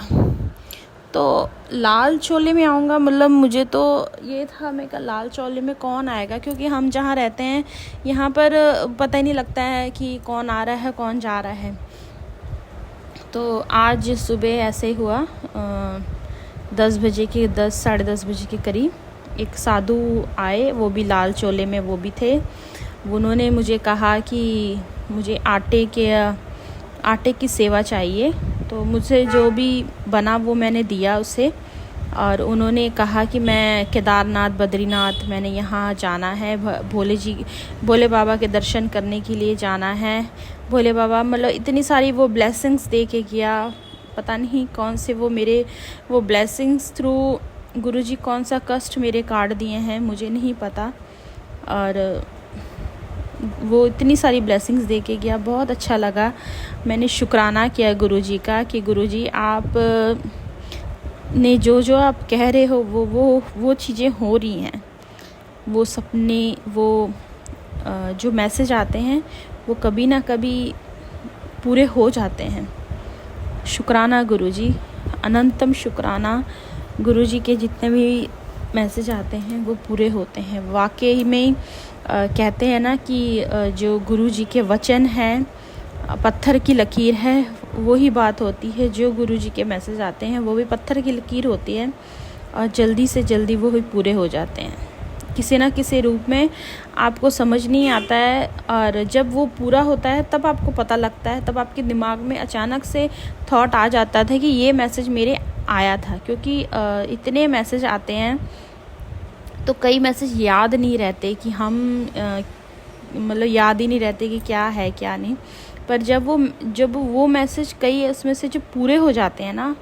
तो लाल चोले में आऊँगा मतलब मुझे तो ये था, मैं कहा लाल चोले में कौन आएगा, क्योंकि हम जहाँ रहते हैं यहाँ पर पता ही नहीं लगता है कि कौन आ रहा है कौन जा रहा है। तो आज सुबह ऐसे हुआ 10 बजे के 10 साढ़े 10 बजे के करीब एक साधु आए, वो भी लाल चोले में वो भी थे। उन्होंने मुझे कहा कि मुझे आटे की सेवा चाहिए, तो मुझसे जो भी बना वो मैंने दिया उसे। और उन्होंने कहा कि मैं केदारनाथ, बद्रीनाथ, मैंने यहाँ जाना है, भोले बाबा के दर्शन करने के लिए जाना है। भोले बाबा मतलब इतनी सारी वो ब्लेसिंग्स दे के गया, पता नहीं कौन से वो ब्लेसिंग्स थ्रू गुरुजी कौन सा कष्ट मेरे काट दिए हैं मुझे नहीं पता। और वो इतनी सारी ब्लेसिंग्स दे के गया, बहुत अच्छा लगा। मैंने शुक्राना किया गुरुजी का कि गुरुजी आप ने जो आप कह रहे हो वो चीज़ें हो रही हैं, वो सपने, वो जो मैसेज आते हैं वो कभी ना कभी पूरे हो जाते हैं। शुक्राना गुरुजी, अनंतम शुक्राना। गुरुजी के जितने भी मैसेज आते हैं वो पूरे होते हैं। वाकई में कहते हैं ना कि जो गुरुजी के वचन हैं पत्थर की लकीर है, वही बात होती है। जो गुरुजी के मैसेज आते हैं वो भी पत्थर की लकीर होती है और जल्दी से जल्दी वो भी पूरे हो जाते हैं, किसी ना किसी रूप में। आपको समझ नहीं आता है और जब वो पूरा होता है तब आपको पता लगता है, तब आपके दिमाग में अचानक से थॉट आ जाता था कि ये मैसेज मेरे आया था। क्योंकि इतने मैसेज आते हैं तो कई मैसेज याद नहीं रहते कि हम मतलब याद ही नहीं रहते कि क्या है क्या नहीं। पर जब वो मैसेज कई उसमें से जो पूरे हो जाते हैं ना,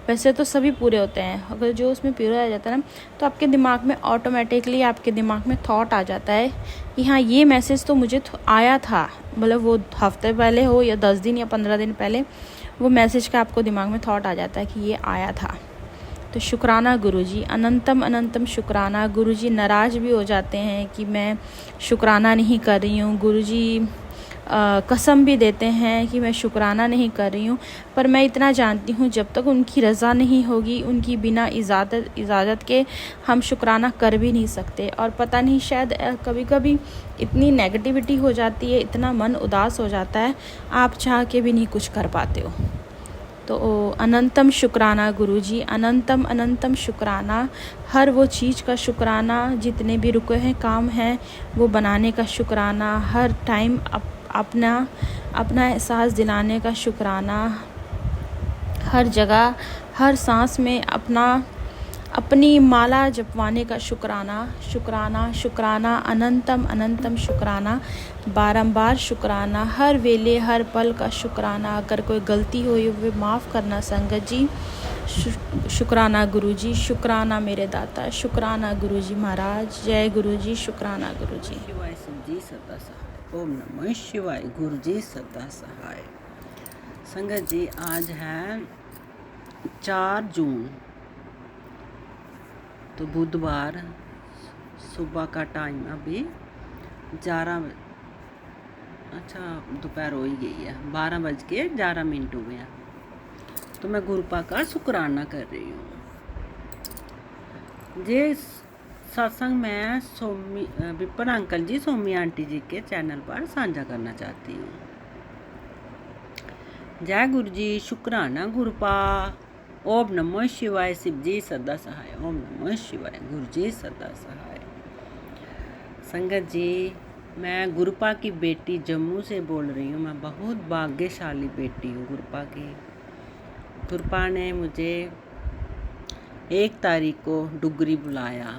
वैसे तो सभी पूरे होते हैं, अगर जो उसमें पूरा हो जाता है ना तो आपके दिमाग में ऑटोमेटिकली आपके दिमाग में थॉट आ जाता है कि हाँ ये मैसेज तो मुझे आया था। मतलब वो हफ्ते पहले हो या 10 दिन या 15 दिन पहले, वो मैसेज का आपको दिमाग में थॉट आ जाता है कि ये आया था। तो शुक्राना गुरुजी, अनंतम अनंतम शुक्राना। गुरुजी नाराज़ भी हो जाते हैं कि मैं शुक्राना नहीं कर रही हूँ। गुरुजी कसम भी देते हैं कि मैं शुक्राना नहीं कर रही हूँ, पर मैं इतना जानती हूँ जब तक उनकी रज़ा नहीं होगी, उनकी बिना इजाज़त के हम शुक्राना कर भी नहीं सकते। और पता नहीं शायद कभी कभी इतनी नेगेटिविटी हो जाती है, इतना मन उदास हो जाता है, आप चाह के भी नहीं कुछ कर पाते हो। तो अनंतम शुक्राना गुरुजी, अनंतम अनंतम शुक्राना। हर वो चीज़ का शुक्राना, जितने भी रुके हैं काम हैं वो बनाने का शुक्राना, हर टाइम अपना एहसास दिलाने का शुक्राना, हर जगह हर सांस में अपनी माला जपवाने का शुक्राना। शुक्राना शुक्राना, अनंतम अनंतम शुक्राना, बारंबार शुक्राना, हर वेले हर पल का शुक्राना। अगर कोई गलती हुई हुई माफ़ करना संगत जी। शुक्राना गुरुजी, शुक्राना मेरे दाता, शुक्राना गुरुजी महाराज। जय गुरुजी, शुक्राना गुरुजी। शिवाय शिवजी सदा सहाय। ओम नमः शिवाय। गुरुजी सदा सहाय। संगत जी आज है 4 जून, तो बुधवार, सुबह का टाइम अभी 11 दोपहर हो ही गई है, 12:11 हुए हैं। तो मैं गुरुपा का शुक्राना कर रही हूँ। ये सत्संग मैं विपिन अंकल जी, सोमी आंटी जी के चैनल पर साझा करना चाहती हूँ। जय गुरु जी, शुक्राना गुरुपा। ओम नमः शिवाय। शिवजी सदा सहाय। ओम नमः शिवाय। गुरुजी सदा सहाय। संगत जी, मैं गुरुपा की बेटी जम्मू से बोल रही हूँ। मैं बहुत भाग्यशाली बेटी हूँ गुरुपा की। गुरुपा ने मुझे 1 तारीख को डुगरी बुलाया।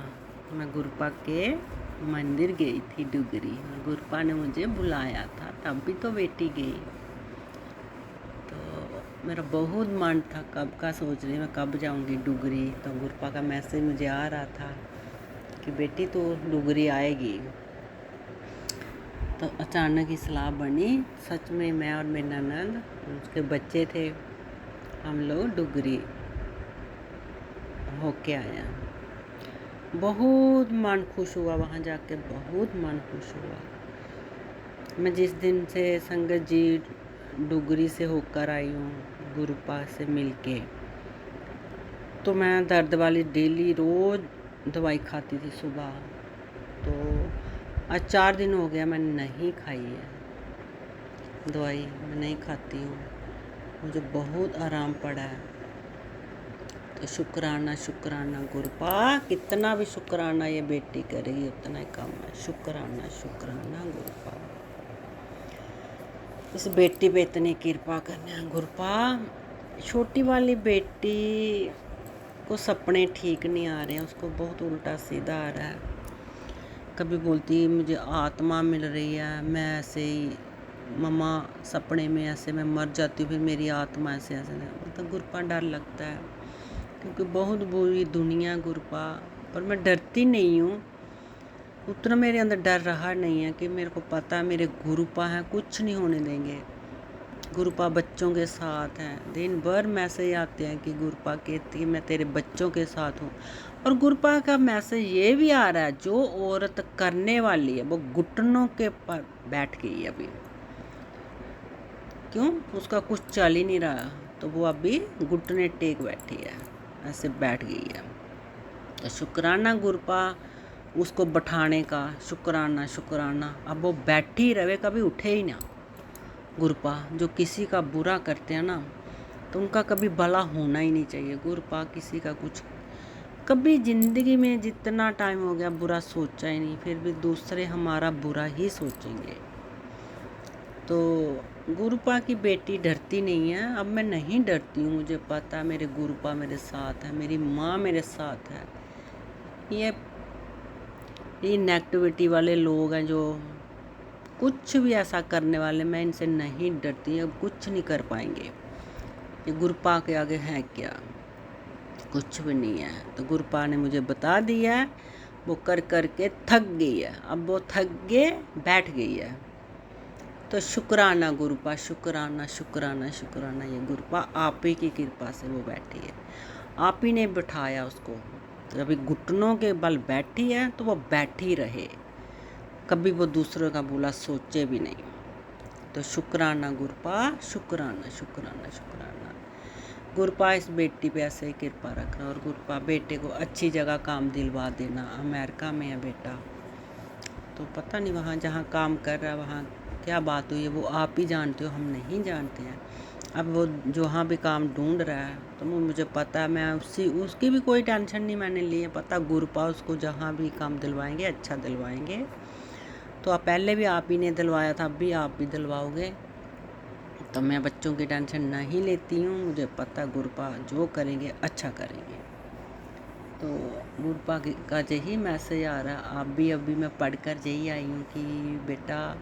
मैं गुरपा के मंदिर गई थी डुगरी, और गुरपा ने मुझे बुलाया था, तब भी तो बेटी गई। तो मेरा बहुत मन था, कब का सोच रही मैं कब जाऊंगी डुगरी। तो गुरपा का मैसेज मुझे आ रहा था कि बेटी तो डुगरी आएगी। तो अचानक ही सलाह बनी। सच में मैं और मेरी ननद, उसके बच्चे थे, हम लोग डुगरी होके आए। बहुत मन खुश हुआ वहाँ जाके, बहुत मन खुश हुआ। मैं जिस दिन से संगत जी डुगरी से होकर आई हूँ, गुरुपा से मिलके, तो मैं दर्द वाली डेली रोज़ दवाई खाती थी सुबह। तो आज 4 दिन हो गया मैंने नहीं खाई है दवाई, मैं नहीं खाती हूँ, मुझे बहुत आराम पड़ा है। तो शुक्राना शुक्राना गुरुपा, कितना भी शुक्राना ये बेटी करेगी उतना ही कम है। शुक्राना शुक्राना गुरुपा, इस बेटी पे इतनी कृपा करना गुरुपा। छोटी वाली बेटी को सपने ठीक नहीं आ रहे हैं, उसको बहुत उल्टा सीधा आ रहा है। कभी बोलती है मुझे आत्मा मिल रही है, मैं ऐसे ही मम्मा सपने में ऐसे मैं मर जाती हूँ, फिर मेरी आत्मा ऐसे ऐसे। मतलब गुरुपा डर लगता है, क्योंकि बहुत बुरी दुनिया गुरुपा। पर मैं डरती नहीं हूँ, उतना मेरे अंदर डर रहा नहीं है, कि मेरे को पता है मेरे गुरुपा हैं, कुछ नहीं होने देंगे। गुरुपा बच्चों के साथ हैं, दिन भर मैसेज आते हैं कि गुरुपा कहती है मैं तेरे बच्चों के साथ हूँ। और गुरुपा का मैसेज ये भी आ रहा है, जो औरत करने वाली है वो घुटनों के पर बैठ गई है अभी। क्यों? उसका कुछ चल ही नहीं रहा, तो वो अभी घुटने टेक बैठी है, ऐसे बैठ गई है। तो शुक्राना गुरुपा उसको बैठाने का, शुक्राना शुक्राना। अब वो बैठी रहे, कभी उठे ही ना। गुरुपा जो किसी का बुरा करते हैं ना, तो उनका कभी भला होना ही नहीं चाहिए। गुरुपा किसी का कुछ कभी ज़िंदगी में जितना टाइम हो गया बुरा सोचा ही नहीं, फिर भी दूसरे हमारा बुरा ही सोचेंगे। तो गुरुपा की बेटी डरती नहीं है, अब मैं नहीं डरती हूँ। मुझे पता है मेरे गुरुपा मेरे साथ है, मेरी माँ मेरे साथ है। ये नेगेटिविटी वाले लोग हैं जो कुछ भी ऐसा करने वाले, मैं इनसे नहीं डरती, अब कुछ नहीं कर पाएंगे। ये गुरुपा के आगे है क्या? कुछ भी नहीं है। तो गुरुपा ने मुझे बता दिया है, वो कर कर के थक गई है, अब वो थक के बैठ गई है। तो शुक्राना गुरुपा, शुक्राना शुक्राना शुक्राना। ये गुरुपा आप ही की कृपा से वो बैठी है, आप ही ने बिठाया उसको। तो अभी घुटनों के बल बैठी है तो वो बैठी रहे, कभी वो दूसरों का बुरा सोचे भी नहीं। तो शुक्राना गुरुपा, शुक्राना शुक्राना शुक्राना। गुरुपा इस बेटी पे ऐसे ही कृपा रखना, और गुरुपा बेटे को अच्छी जगह काम दिलवा देना। अमेरिका में है बेटा, तो पता नहीं वहाँ जहाँ काम कर रहा है वहाँ क्या बात हुई है, वो आप ही जानते हो, हम नहीं जानते हैं। अब वो जहाँ भी काम ढूंढ रहा है तो मुझे पता है, मैं उसकी भी कोई टेंशन नहीं मैंने ली है। पता गुरुपा उसको जहाँ भी काम दिलवाएंगे अच्छा दिलवाएंगे। तो आप पहले भी आप ही ने दिलवाया था, अब भी आप भी दिलवाओगे। तो मैं बच्चों की टेंशन नहीं लेती हूँ, मुझे पता गुरुपा जो करेंगे अच्छा करेंगे। तो गुरुपा का यही मैसेज आ रहा है। आप भी अभी मैं पढ़कर यही आई हूँ कि बेटा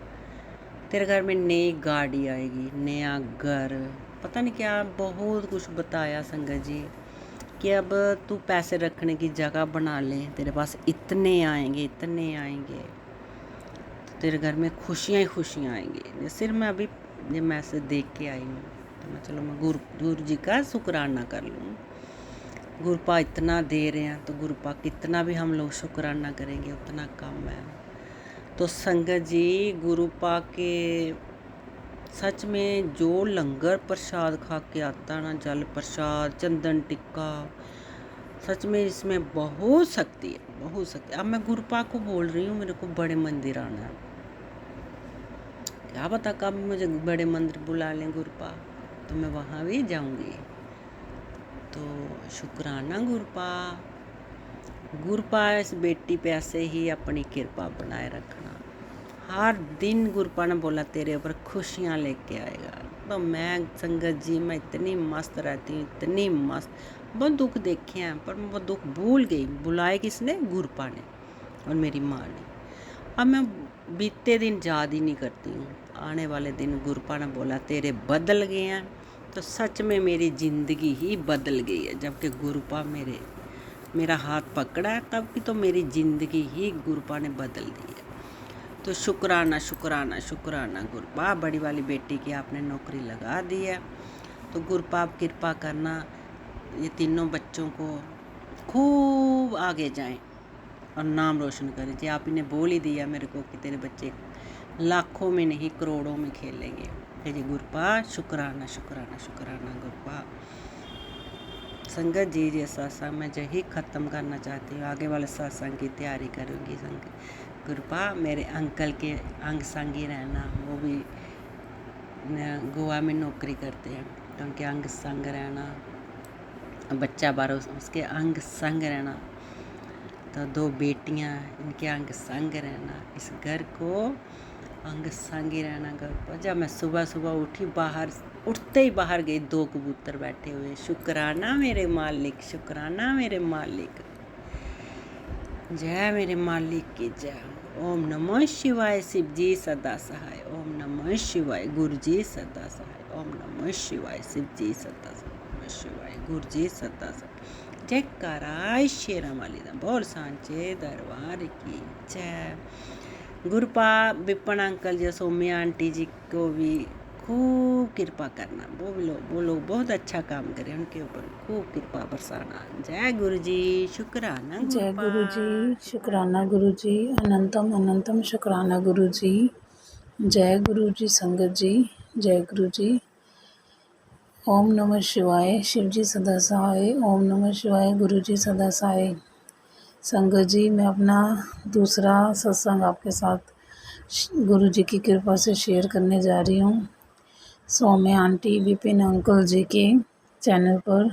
तेरे घर में नई गाड़ी आएगी, नया घर, पता नहीं क्या बहुत कुछ बताया संगत जी, कि अब तू पैसे रखने की जगह बना ले, तेरे पास इतने आएंगे इतने आएंगे, तो तेरे घर में खुशियाँ ही खुशियाँ आएंगी। सिर्फ मैं अभी ये मैसेज देख के आई हूँ, तो मैं चलो मैं गुरु जी का शुक्राना कर लूँ। गुरुपा इतना दे रहे हैं, तो गुरुपा कितना भी हम लोग शुक्राना करेंगे उतना कम है। तो संगत जी गुरुपा के सच में जो लंगर प्रसाद खा के आता ना, जल प्रसाद, चंदन टिक्का, सच में इसमें बहुत शक्ति है, बहुत शक्ति। अब मैं गुरुपा को बोल रही हूँ मेरे को बड़े मंदिर आना है, क्या पता कब मुझे बड़े मंदिर बुला लें गुरुपा, तो मैं वहाँ भी जाऊँगी। तो शुक्राना गुरुपा। गुरुपा इस बेटी पे ऐसे ही अपनी कृपा बनाए रखना। हर दिन गुरुपा ने बोला तेरे ऊपर खुशियाँ लेके आएगा। तो मैं संगत जी मैं इतनी मस्त रहती हूँ, इतनी मस्त, बहुत दुख देखे हैं, पर मैं वो दुख भूल गई। बुलाए किसने? गुरपा ने और मेरी माँ ने। अब मैं बीते दिन याद ही नहीं करती हूँ। आने वाले दिन गुरपा ने बोला तेरे बदल गए हैं, तो सच में मेरी ज़िंदगी ही बदल गई है। जबकि गुरपा मेरा हाथ पकड़ा है, तब की तो मेरी ज़िंदगी ही गुरपा ने बदल दी है। तो शुक्राना शुक्राना शुक्राना गुरपा, बड़ी वाली बेटी की आपने नौकरी लगा दी है। तो गुरपा आप कृपा करना, ये तीनों बच्चों को खूब आगे जाएं और नाम रोशन करें। जी आप इन्हें बोल ही दिया मेरे को कि तेरे बच्चे लाखों में नहीं करोड़ों में खेलेंगे। तो जी गुरपा शुक्राना शुक्राना शुक्राना गुरपा। संगत जी ये सत्संग मैं यही ख़त्म करना चाहती हूँ। आगे वाले सत्संग की तैयारी करूँगी। संगत गुरपा मेरे अंकल के अंग संगी रहना, वो भी गोवा में नौकरी करते हैं, तो उनके अंग संग रहना, बच्चा बारो उसके अंग संग रहना, तो 2 बेटियां इनके अंग संग रहना, इस घर को अंग संग ही रहना घर पर। जब मैं सुबह सुबह उठी, उठते ही बाहर गई, 2 कबूतर बैठे हुए। शुक्राना मेरे मालिक, शुक्राना मेरे मालिक, जय मेरे मालिक की जय। ओम नमः शिवाय, शिव जी सदा सहाय। ओम नमः शिवाय, गुरु जी सदा सहाय। ओम नमः शिवाय, शिव जी सदा सहाय। ओम नमः शिवाय, गुरु जी सदा सहाय। जयकारा शेरा वाली दा बोल सांचे दरबार की जय। गुरपा विपन अंकल जी, सौम्या आंटी जी को भी खूब कृपा करना। वो लोग बहुत अच्छा काम करें, उनके ऊपर खूब कृपा बरसाना। जय गुरु जी, शुक्राना जय गुरपा। गुरु जी, शुक्राना गुरु जी, अनंतम अनंतम शुक्राना गुरु जी। जय गुरु जी संगत जी, जय गुरु जी। ओम नमः शिवाय, शिव जी सदा सहाय। ओम नमः शिवाय, गुरु जी सदा सहाय। संगत जी मैं अपना दूसरा सत्संग आपके साथ गुरु जी की कृपा से शेयर करने जा रही हूँ। सौम्या आंटी, विपिन अंकल जी के चैनल पर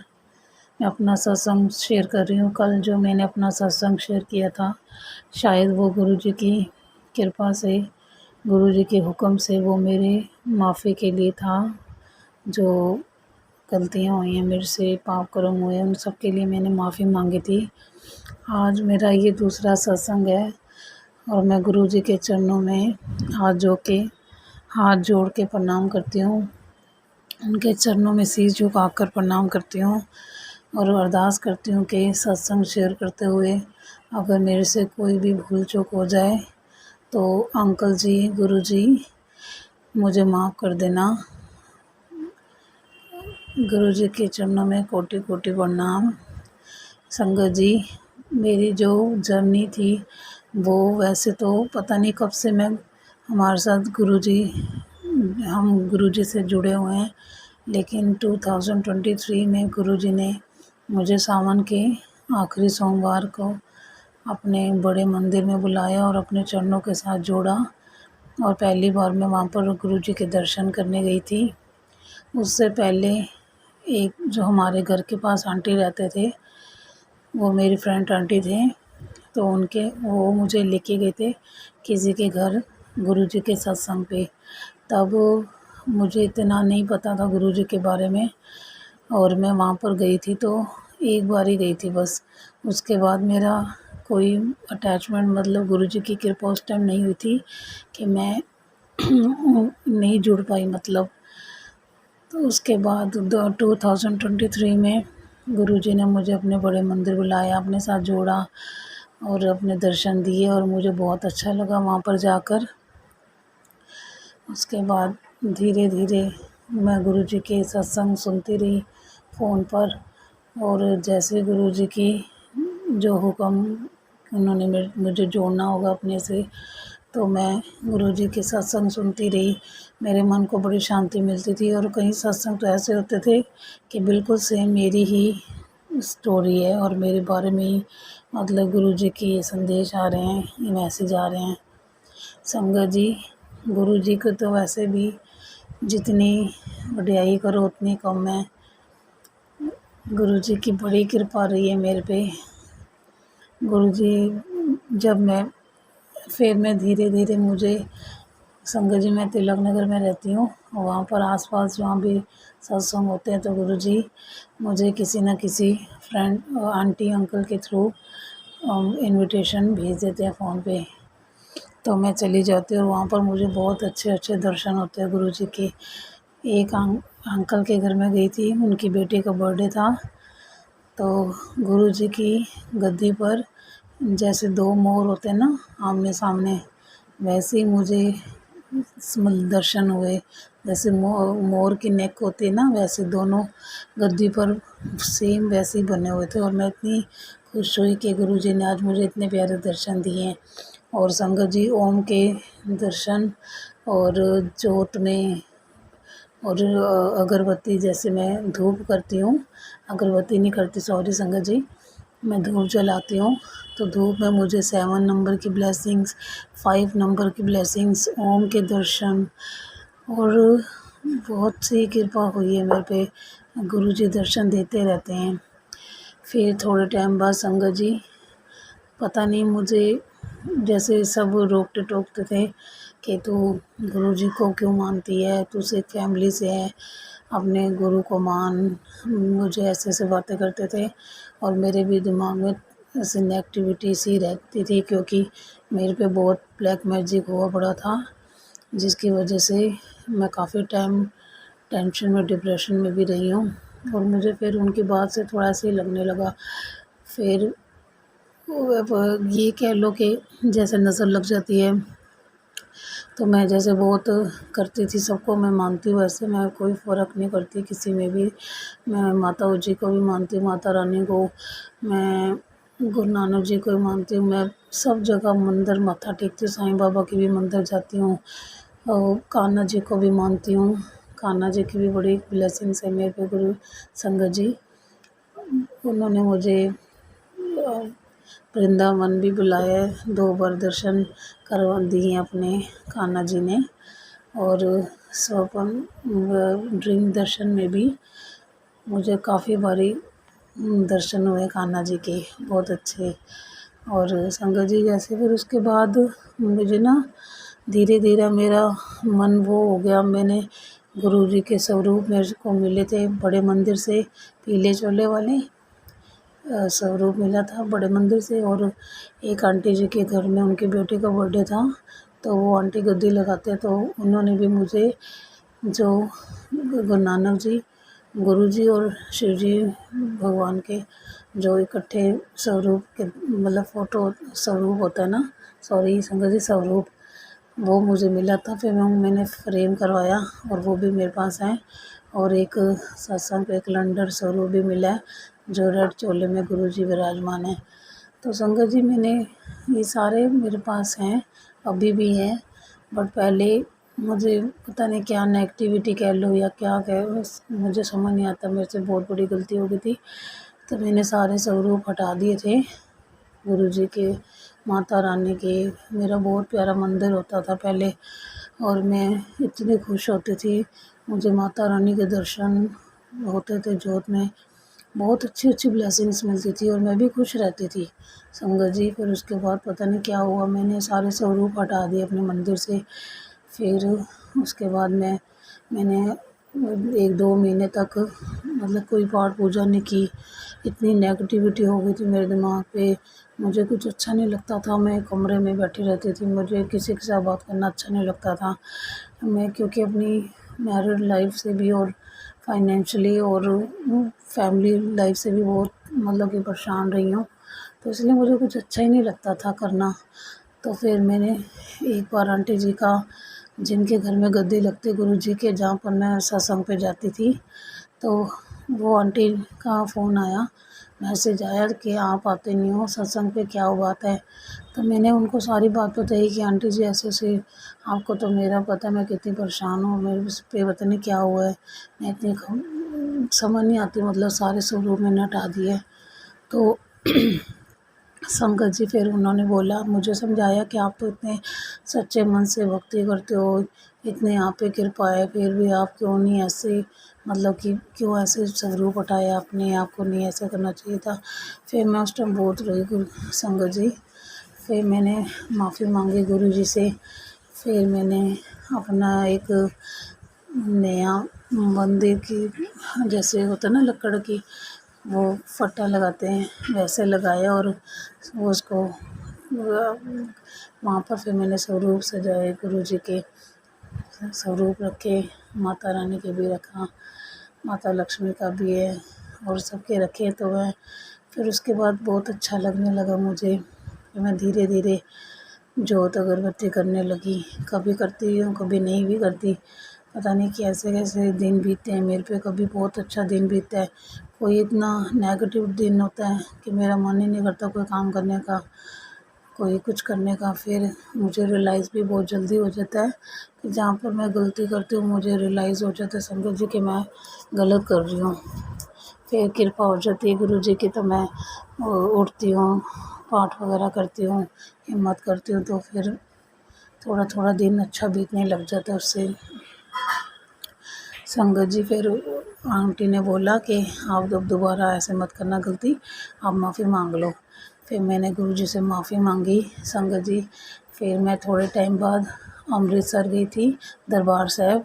मैं अपना सत्संग शेयर कर रही हूँ। कल जो मैंने अपना सत्संग शेयर किया था, शायद वो गुरु जी की कृपा से, गुरु जी के हुक्म से वो मेरे माफ़ी के लिए था। जो गलतियाँ हुई हैं मेरे से, पाप कर्म हुए, उन सब के लिए मैंने माफ़ी मांगी थी। आज मेरा ये दूसरा सत्संग है और मैं गुरु जी के चरणों में हाथ जोड़ के प्रणाम करती हूँ। उनके चरणों में शीश झुकाकर प्रणाम करती हूँ और अरदास करती हूँ कि सत्संग शेयर करते हुए अगर मेरे से कोई भी भूल चूक हो जाए तो अंकल जी, गुरु जी मुझे माफ़ कर देना। गुरु जी के चरणों में कोटि कोटि प्रणाम। संगत जी मेरी जो जर्नी थी वो वैसे तो पता नहीं कब से हमारे साथ हम गुरु जी से जुड़े हुए हैं, लेकिन 2023 में गुरु जी ने मुझे सावन के आखिरी सोमवार को अपने बड़े मंदिर में बुलाया और अपने चरणों के साथ जोड़ा और पहली बार मैं वहाँ पर गुरु जी के दर्शन करने गई थी। उससे पहले एक जो हमारे घर के पास आंटी रहते थे, वो मेरी फ्रेंड आंटी थे, तो वो मुझे लेके गए थे किसी के घर गुरु जी के सत्संग पे। तब मुझे इतना नहीं पता था गुरु जी के बारे में और मैं वहाँ पर गई थी तो एक बार ही गई थी बस। उसके बाद मेरा कोई अटैचमेंट, मतलब गुरु जी की कृपा उस टाइम नहीं हुई थी कि मैं नहीं जुड़ पाई मतलब। तो उसके बाद 2023 में गुरु जी ने मुझे अपने बड़े मंदिर बुलाया, अपने साथ जोड़ा और अपने दर्शन दिए और मुझे बहुत अच्छा लगा वहाँ पर जाकर। उसके बाद धीरे धीरे मैं गुरु जी के सत्संग सुनती रही फ़ोन पर और जैसे गुरु जी की जो हुक्म उन्होंने मुझे जोड़ना होगा अपने से, तो मैं गुरु जी के सत्संग सुनती रही। मेरे मन को बड़ी शांति मिलती थी और कई सत्संग तो ऐसे होते थे कि बिल्कुल सेम मेरी ही स्टोरी है और मेरे बारे में ही, मतलब गुरु जी की ये संदेश आ रहे हैं, ये मैसेज आ रहे हैं। संगत जी गुरु जी को तो वैसे भी जितनी वडियाई करो उतनी कम है। गुरु जी की बड़ी कृपा रही है मेरे पे। गुरु जी जब मैं धीरे धीरे मुझे संगत जी मैं तिलक नगर में रहती हूँ, वहाँ पर आसपास जहाँ भी सत्संग होते हैं तो गुरुजी मुझे किसी न किसी फ्रेंड आंटी अंकल के थ्रू इनविटेशन भेज देते हैं फ़ोन पे, तो मैं चली जाती हूँ और वहाँ पर मुझे बहुत अच्छे अच्छे दर्शन होते हैं गुरुजी के। एक अंकल के घर में गई थी, उनकी बेटी का बर्थडे था, तो गुरुजी की गद्दी पर जैसे दो मोर होते हैं ना आमने सामने, वैसे ही मुझे दर्शन हुए। जैसे मोर की नेक होती है ना, वैसे दोनों गद्दी पर सेम वैसे ही बने हुए थे और मैं इतनी खुश हुई कि गुरुजी ने आज मुझे इतने प्यारे दर्शन दिए हैं। और संगत जी ओम के दर्शन और जोत में और अगरबत्ती, जैसे मैं धूप करती हूँ, अगरबत्ती नहीं करती सॉरी संगत जी, मैं धूप जलाती हूँ, तो धूप में मुझे 7 नंबर की ब्लेसिंग्स, 5 नंबर की ब्लेसिंग्स, ओम के दर्शन और बहुत सी कृपा हुई है मेरे पे। गुरुजी दर्शन देते रहते हैं। फिर थोड़े टाइम बाद संगत जी पता नहीं मुझे जैसे सब रोकते टोकते थे कि तू गुरुजी को क्यों मानती है, तू सिख फैमिली से है, अपने गुरु को मान, मुझे ऐसे ऐसे बातें करते थे और मेरे भी दिमाग में ऐसी नेगेटिविटी सी रहती थी, क्योंकि मेरे पे बहुत ब्लैक मैजिक हुआ पड़ा था, जिसकी वजह से मैं काफ़ी टाइम टेंशन में डिप्रेशन में भी रही हूँ। और मुझे फिर उनकी बात से थोड़ा सा ही लगने लगा। फिर अब ये कह लो कि जैसे नज़र लग जाती है, तो मैं जैसे बहुत करती थी, सबको मैं मानती हूँ, वैसे मैं कोई फ़र्क नहीं करती किसी में भी। मैं माता जी को भी मानती हूँ, माता रानी को, मैं गुरु नानक जी को भी मानती हूँ, मैं सब जगह मंदिर माथा टेकती हूँ, साईं बाबा की भी मंदिर जाती हूँ और कान्हा जी को भी मानती हूँ। कान्हा जी की भी बड़ी ब्लेसिंग्स है मेरे पे गुरु संगत जी। उन्होंने मुझे वृंदावन भी बुलाया है, 2 बार दर्शन करवा दिए अपने कान्हा जी ने। और स्वप्न ड्रीम दर्शन में भी मुझे काफ़ी बारी दर्शन हुए कान्हा जी के, बहुत अच्छे। और संगत जी जैसे फिर उसके बाद मुझे ना धीरे धीरे मेरा मन वो हो गया, मैंने गुरुजी के स्वरूप मेरे को मिले थे बड़े मंदिर से, पीले चोले वाले स्वरूप मिला था बड़े मंदिर से। और एक आंटी जी के घर में उनकी बेटी का बर्थडे था, तो वो आंटी गद्दी लगाते, तो उन्होंने भी मुझे जो गुरु नानक जी, गुरु जी और शिव जी भगवान के जो इकट्ठे स्वरूप के मतलब फ़ोटो स्वरूप होता है ना, सॉरी संगत जी स्वरूप, वो मुझे मिला था। फिर मैंने फ्रेम करवाया और वो भी मेरे पास है। और एक सत्संग पे एक लंडर स्वरूप भी मिला है, जो रेड चोले में गुरुजी विराजमान है। तो संगत जी मैंने ये सारे मेरे पास हैं, अभी भी हैं, बट पहले मुझे पता नहीं क्या नेगेटिविटी कह लो या क्या कह, बस मुझे समझ नहीं आता, मेरे से बहुत बड़ी गलती हो गई थी, तो मैंने सारे स्वरूप हटा दिए थे गुरुजी के, माता रानी के। मेरा बहुत प्यारा मंदिर होता था पहले और मैं इतनी खुश होती थी, मुझे माता रानी के दर्शन होते थे जोत में, बहुत अच्छी अच्छी ब्लेसिंग्स मिलती थी और मैं भी खुश रहती थी संगत जी। फिर उसके बाद पता नहीं क्या हुआ, मैंने सारे स्वरूप हटा दिए अपने मंदिर से। फिर उसके बाद मैंने 1-2 महीने तक मतलब कोई पाठ पूजा नहीं की, इतनी नेगेटिविटी हो गई थी मेरे दिमाग पे, मुझे कुछ अच्छा नहीं लगता था, मैं कमरे में बैठी रहती थी, मुझे किसी के साथ बात करना अच्छा नहीं लगता था। मैं क्योंकि अपनी मैरिड लाइफ से भी और फाइनेंशियली और फैमिली लाइफ से भी बहुत मतलब कि परेशान रही हूँ, तो इसलिए मुझे कुछ अच्छा ही नहीं लगता था करना। तो फिर मैंने एक बार आंटी जी का, जिनके घर में गद्दी लगती गुरुजी के, जहाँ पर मैं सत्संग पे जाती थी, तो वो आंटी का फ़ोन आया, मैसेज आया कि आप आते नहीं हो सत्संग पे, क्या बात है। तो मैंने उनको सारी बात बताई कि आंटी जी ऐसे ऐसे, आपको तो मेरा पता है मैं कितनी परेशान हूँ, मेरे पे पता नहीं क्या हुआ है, मैं इतनी समझ नहीं आती, मतलब सारे स्वरूप मैंने हटा दिए। तो संगत जी फिर उन्होंने बोला, मुझे समझाया कि आप तो इतने सच्चे मन से भक्ति करते हो, इतने आप पे कृपा है, फिर भी आप क्यों नहीं ऐसे, मतलब कि क्यों ऐसे स्वरूप हटाया आपने, आपको नहीं ऐसा करना चाहिए था। फिर मैं उस टाइम बहुत रोई संगत जी, फिर मैंने माफ़ी मांगी गुरु जी से। फिर मैंने अपना एक नया मंदिर की जैसे होता है ना लकड़ की वो फट्टा लगाते हैं वैसे लगाया और वो उसको वहाँ पर फिर मैंने स्वरूप सजाए गुरु जी के स्वरूप रखे, माता रानी के भी रखा, माता लक्ष्मी का भी है और सबके रखे। तो मैं फिर उसके बाद बहुत अच्छा लगने लगा मुझे। फिर मैं धीरे धीरे जोत अगरबत्ती करने लगी, कभी करती हूँ कभी नहीं भी करती, पता नहीं कैसे कैसे दिन बीतते हैं मेरे पे। कभी बहुत अच्छा दिन बीतता है, कोई इतना नेगेटिव दिन होता है कि मेरा मन ही नहीं करता कोई काम करने का, कोई कुछ करने का। फिर मुझे रियलाइज़ भी बहुत जल्दी हो जाता है कि जहाँ पर मैं गलती करती हूँ मुझे रियलाइज़ हो जाता है संगत जी कि मैं गलत कर रही हूँ। फिर कृपा हो जाती है गुरु जी की, तो मैं उठती हूँ, पाठ वगैरह करती हूँ, हिम्मत करती हूँ, तो फिर थोड़ा थोड़ा दिन अच्छा बीतने लग जाता है उससे। संगत जी फिर आंटी ने बोला कि आप अब दोबारा ऐसे मत करना गलती, आप माफ़ी मांग लो। फिर मैंने गुरु जी से माफ़ी मांगी संगत जी। फिर मैं थोड़े टाइम बाद अमृतसर गई थी दरबार साहिब,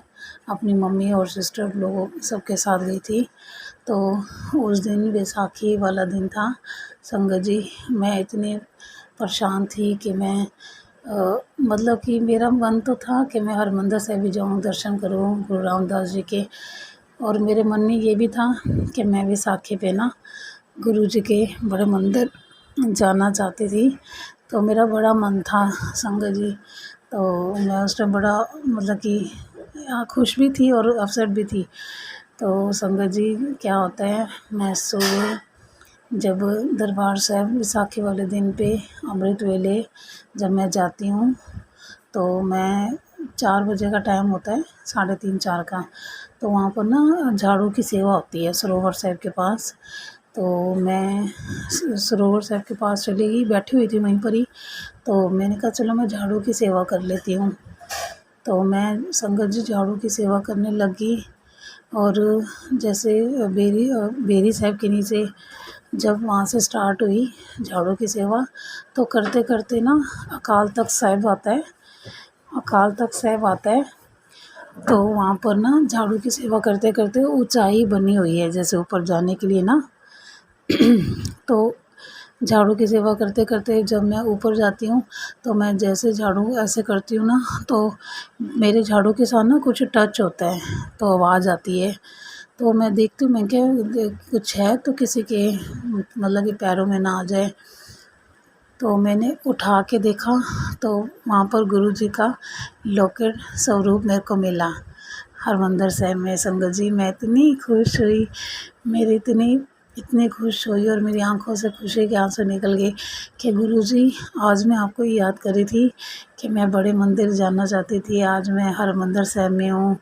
अपनी मम्मी और सिस्टर लोगों सबके साथ गई थी। तो उस दिन बैसाखी वाला दिन था संगत जी। मैं इतनी परेशान थी कि मैं मतलब कि मेरा मन तो था कि मैं हरिमंदिर साहिब भी जाऊँ, दर्शन करूँ गुरु रामदास जी के, और मेरे मन में ये भी था कि मैं बैसाखी पे ना गुरु जी के बड़े मंदिर जाना चाहती थी। तो मेरा बड़ा मन था संगत जी। तो मैं उस टाइम बड़ा मतलब कि खुश भी थी और अपसेट भी थी। तो संगत जी क्या होता है, मैं सुबह जब दरबार साहिब बैसाखी वाले दिन पे अमृत वेले जब मैं जाती हूँ तो मैं 4 बजे का टाइम होता है, 3:30-4 का। तो वहाँ पर ना झाड़ू की सेवा होती है सरोवर साहिब के पास। तो मैं सरोवर साहिब के पास चली गई, बैठी हुई थी वहीं पर ही। तो मैंने कहा चलो मैं झाड़ू की सेवा कर लेती हूँ। तो मैं संगत जी झाड़ू की सेवा करने लगी और जैसे बेरी साहिब के नीचे जब वहाँ से स्टार्ट हुई झाड़ू की सेवा, तो करते करते ना अकाल तख्त साहिब आता है, अकाल तख्त साहिब आता है। तो वहाँ पर ना झाड़ू की सेवा करते करते ऊंचाई बनी हुई है जैसे ऊपर जाने के लिए ना। तो झाड़ू की सेवा करते करते जब मैं ऊपर जाती हूँ तो मैं जैसे झाड़ू ऐसे करती हूँ ना, तो मेरे झाड़ू के साथ ना कुछ टच होता है तो आवाज़ आती है। तो मैं देखती हूँ, मैं क्या कुछ है तो किसी के मतलब कि पैरों में ना आ जाए। तो मैंने उठा के देखा तो वहाँ पर गुरु जी का लॉकेट स्वरूप मेरे को मिला हरिमंदिर साहिब में। संगत जी मैं इतनी खुश हुई, मेरी इतनी खुश हुई और मेरी आंखों से खुशी के आंसू निकल गए कि गुरु जी आज मैं आपको याद कर रही थी कि मैं बड़े मंदिर जाना चाहती थी, आज मैं हरिमंदिर साहिब में हूँ।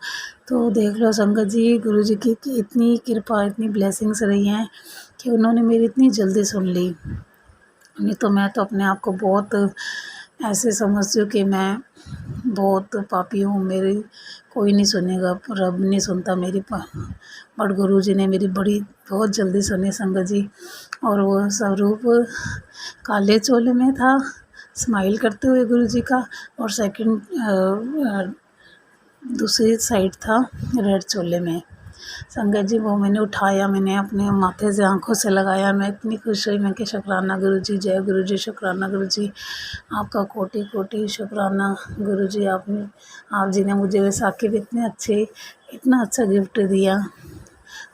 तो देख लो संगत जी गुरु जी की इतनी कृपा, इतनी ब्लेसिंग्स रही हैं कि उन्होंने मेरी इतनी जल्दी सुन ली। नहीं तो मैं तो अपने आप को बहुत ऐसे समझती हूँ कि मैं बहुत पापी हूँ, मेरी कोई नहीं सुनेगा, रब नहीं सुनता मेरी। बट गुरु जी ने मेरी बहुत जल्दी सुनी संगत जी। और वो स्वरूप काले चोले में था स्माइल करते हुए गुरु जी का, और सेकंड दूसरी साइड था रेड चोले में। संगत जी वो मैंने उठाया, मैंने अपने माथे से आंखों से लगाया, मैं इतनी खुश हुई। मैं कि शुक्राना गुरु जी, जय गुरु जी, शुक्राना गुरु जी, आपका कोटि कोटि शुक्राना गुरु जी। आप जी ने मुझे बैसाखी पे इतना अच्छा गिफ्ट दिया।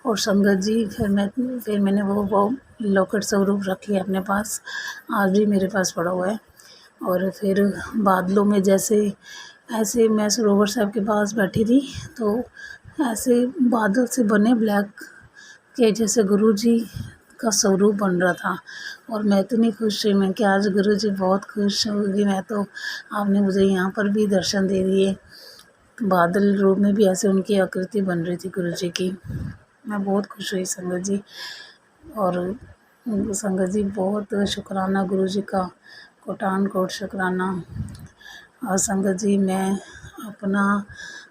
और संगत जी फिर मैंने वो लॉकेट स्वरूप रख लिया अपने पास, आज भी मेरे पास पड़ा हुआ है। और फिर बादलों में ऐसे मैं सरोवर साहिब के पास बैठी थी तो ऐसे बादल से बने ब्लैक के जैसे गुरु जी का स्वरूप बन रहा था। और मैं इतनी खुश हुई, मैं कि आज गुरु जी बहुत खुश होगी मैं तो, आपने मुझे यहाँ पर भी दर्शन दे दिए। बादल रूप में भी ऐसे उनकी आकृति बन रही थी गुरु जी की। मैं बहुत खुश हुई संगत जी। और संगत जी बहुत शुक्राना गुरु जी का, कोटान कोट शुक्राना। और संगत जी मैं अपना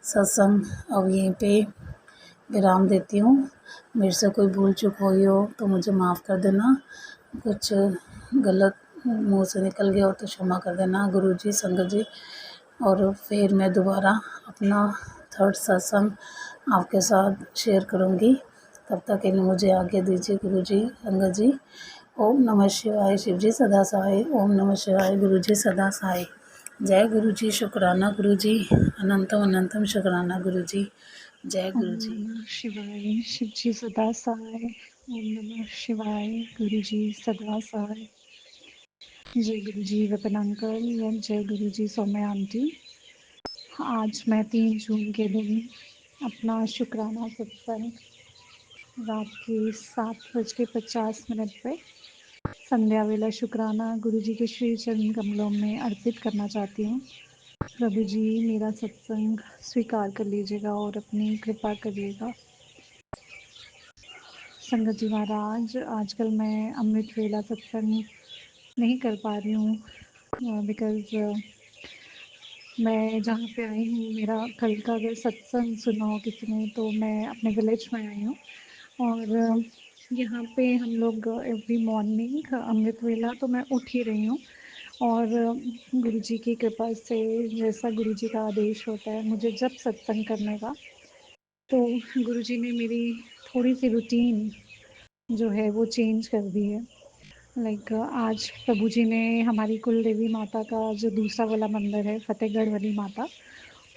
सत्संग अब यहीं पे विराम देती हूँ। मेरे से कोई भूल चूक हुई हो तो मुझे माफ़ कर देना, कुछ गलत मुँह से निकल गया हो तो क्षमा कर देना गुरु जी। संगत जी और फिर मैं दोबारा अपना थर्ड सत्संग आपके साथ शेयर करूँगी। तब तक के लिए मुझे आज्ञा दीजिए गुरु जी, संगत जी। ओम नमः शिवाय। शिव जी सदा सहाय। ओम नमः शिवाय। गुरु जी सदा सहाय। जय गुरु जी। शुक्राना गुरु जी। अनंतम अनंतम शुक्राना गुरु जी। जय ओम गुरु जी। नमः शिवाय। शिव जी सदा सहाय। ओम नमः शिवाय। गुरु जी सदा सहाय। जय गुरु जी विपिन अंकल और जय गुरु जी सौम्य आंटी। आज मैं 3 जून के दिन अपना शुक्राना सत्संग रात के 7:50 पे संध्या वेला शुक्राना गुरु जी के श्री चरण कमलों में अर्पित करना चाहती हूँ। प्रभु जी मेरा सत्संग स्वीकार कर लीजिएगा और अपनी कृपा करिएगा। संगत जी महाराज, आजकल मैं अमृत वेला सत्संग नहीं कर पा रही हूँ बिकॉज़ मैं जहाँ पे आई हूँ, मेरा कल का अगर सत्संग सुना हो किसी ने, तो मैं अपने विलेज में आई हूँ और यहाँ पे हम लोग एवरी मॉर्निंग अमृत वेला तो मैं उठ ही रही हूँ और गुरु जी की कृपा से जैसा गुरु जी का आदेश होता है मुझे जब सत्संग करने का, तो गुरु जी ने मेरी थोड़ी सी रूटीन जो है वो चेंज कर दी है। लाइक आज प्रभु जी ने हमारी कुल देवी माता का जो दूसरा वाला मंदिर है फतेहगढ़ वाली माता,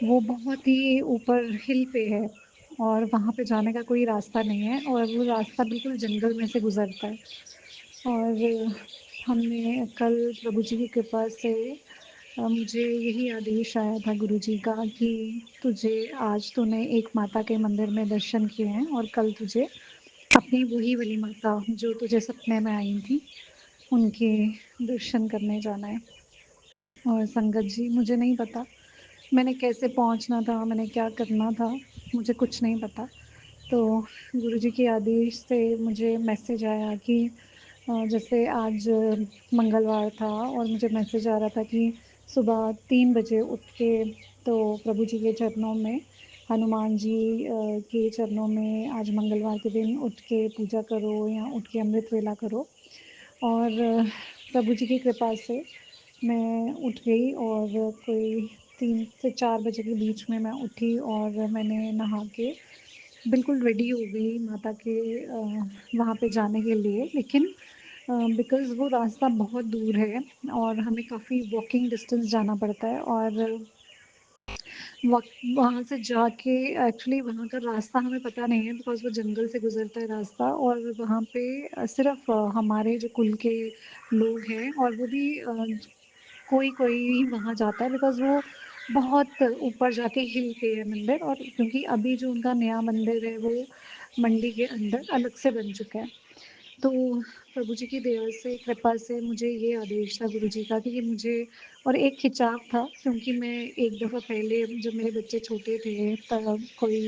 वो बहुत ही ऊपर हिल पे है और वहाँ पे जाने का कोई रास्ता नहीं है और वो रास्ता बिल्कुल जंगल में से गुज़रता है। और हमने कल प्रभु जी की कृपा से मुझे यही आदेश आया था गुरु जी का कि तुझे आज तूने एक माता के मंदिर में दर्शन किए हैं और कल तुझे अपनी वही वाली माता जो तुझे सपने में आई थी उनके दर्शन करने जाना है। और संगत जी मुझे नहीं पता मैंने कैसे पहुंचना था, मैंने क्या करना था, मुझे कुछ नहीं पता। तो गुरुजी के आदेश से मुझे मैसेज आया कि जैसे आज मंगलवार था और मुझे मैसेज आ रहा था कि सुबह 3 बजे उठ के तो प्रभु जी के चरणों में, हनुमान जी के चरणों में आज मंगलवार के दिन उठ के पूजा करो या उठ के अमृत वेला करो। और प्रभु जी की कृपा से मैं उठ गई और कोई 3 से 4 बजे के बीच में मैं उठी और मैंने नहा के बिल्कुल रेडी हो गई माता के वहाँ पे जाने के लिए। लेकिन बिकॉज़ वो रास्ता बहुत दूर है और हमें काफ़ी वॉकिंग डिस्टेंस जाना पड़ता है और वहाँ से जाके एक्चुअली वहाँ का रास्ता हमें पता नहीं है बिकॉज़ वो जंगल से गुज़रता है रास्ता और वहाँ पे सिर्फ़ हमारे जो कुल के लोग हैं और वो भी कोई ही वहाँ जाता है बिकॉज़ वो बहुत ऊपर जाके हिल पे है मंदिर और क्योंकि अभी जो उनका नया मंदिर है वो मंडी के अंदर अलग से बन चुका है। तो प्रभु जी की दया से, कृपा से मुझे ये आदेश था गुरु जी का कि मुझे और एक खिंचाव था क्योंकि मैं एक दफ़ा पहले जब मेरे बच्चे छोटे थे तब कोई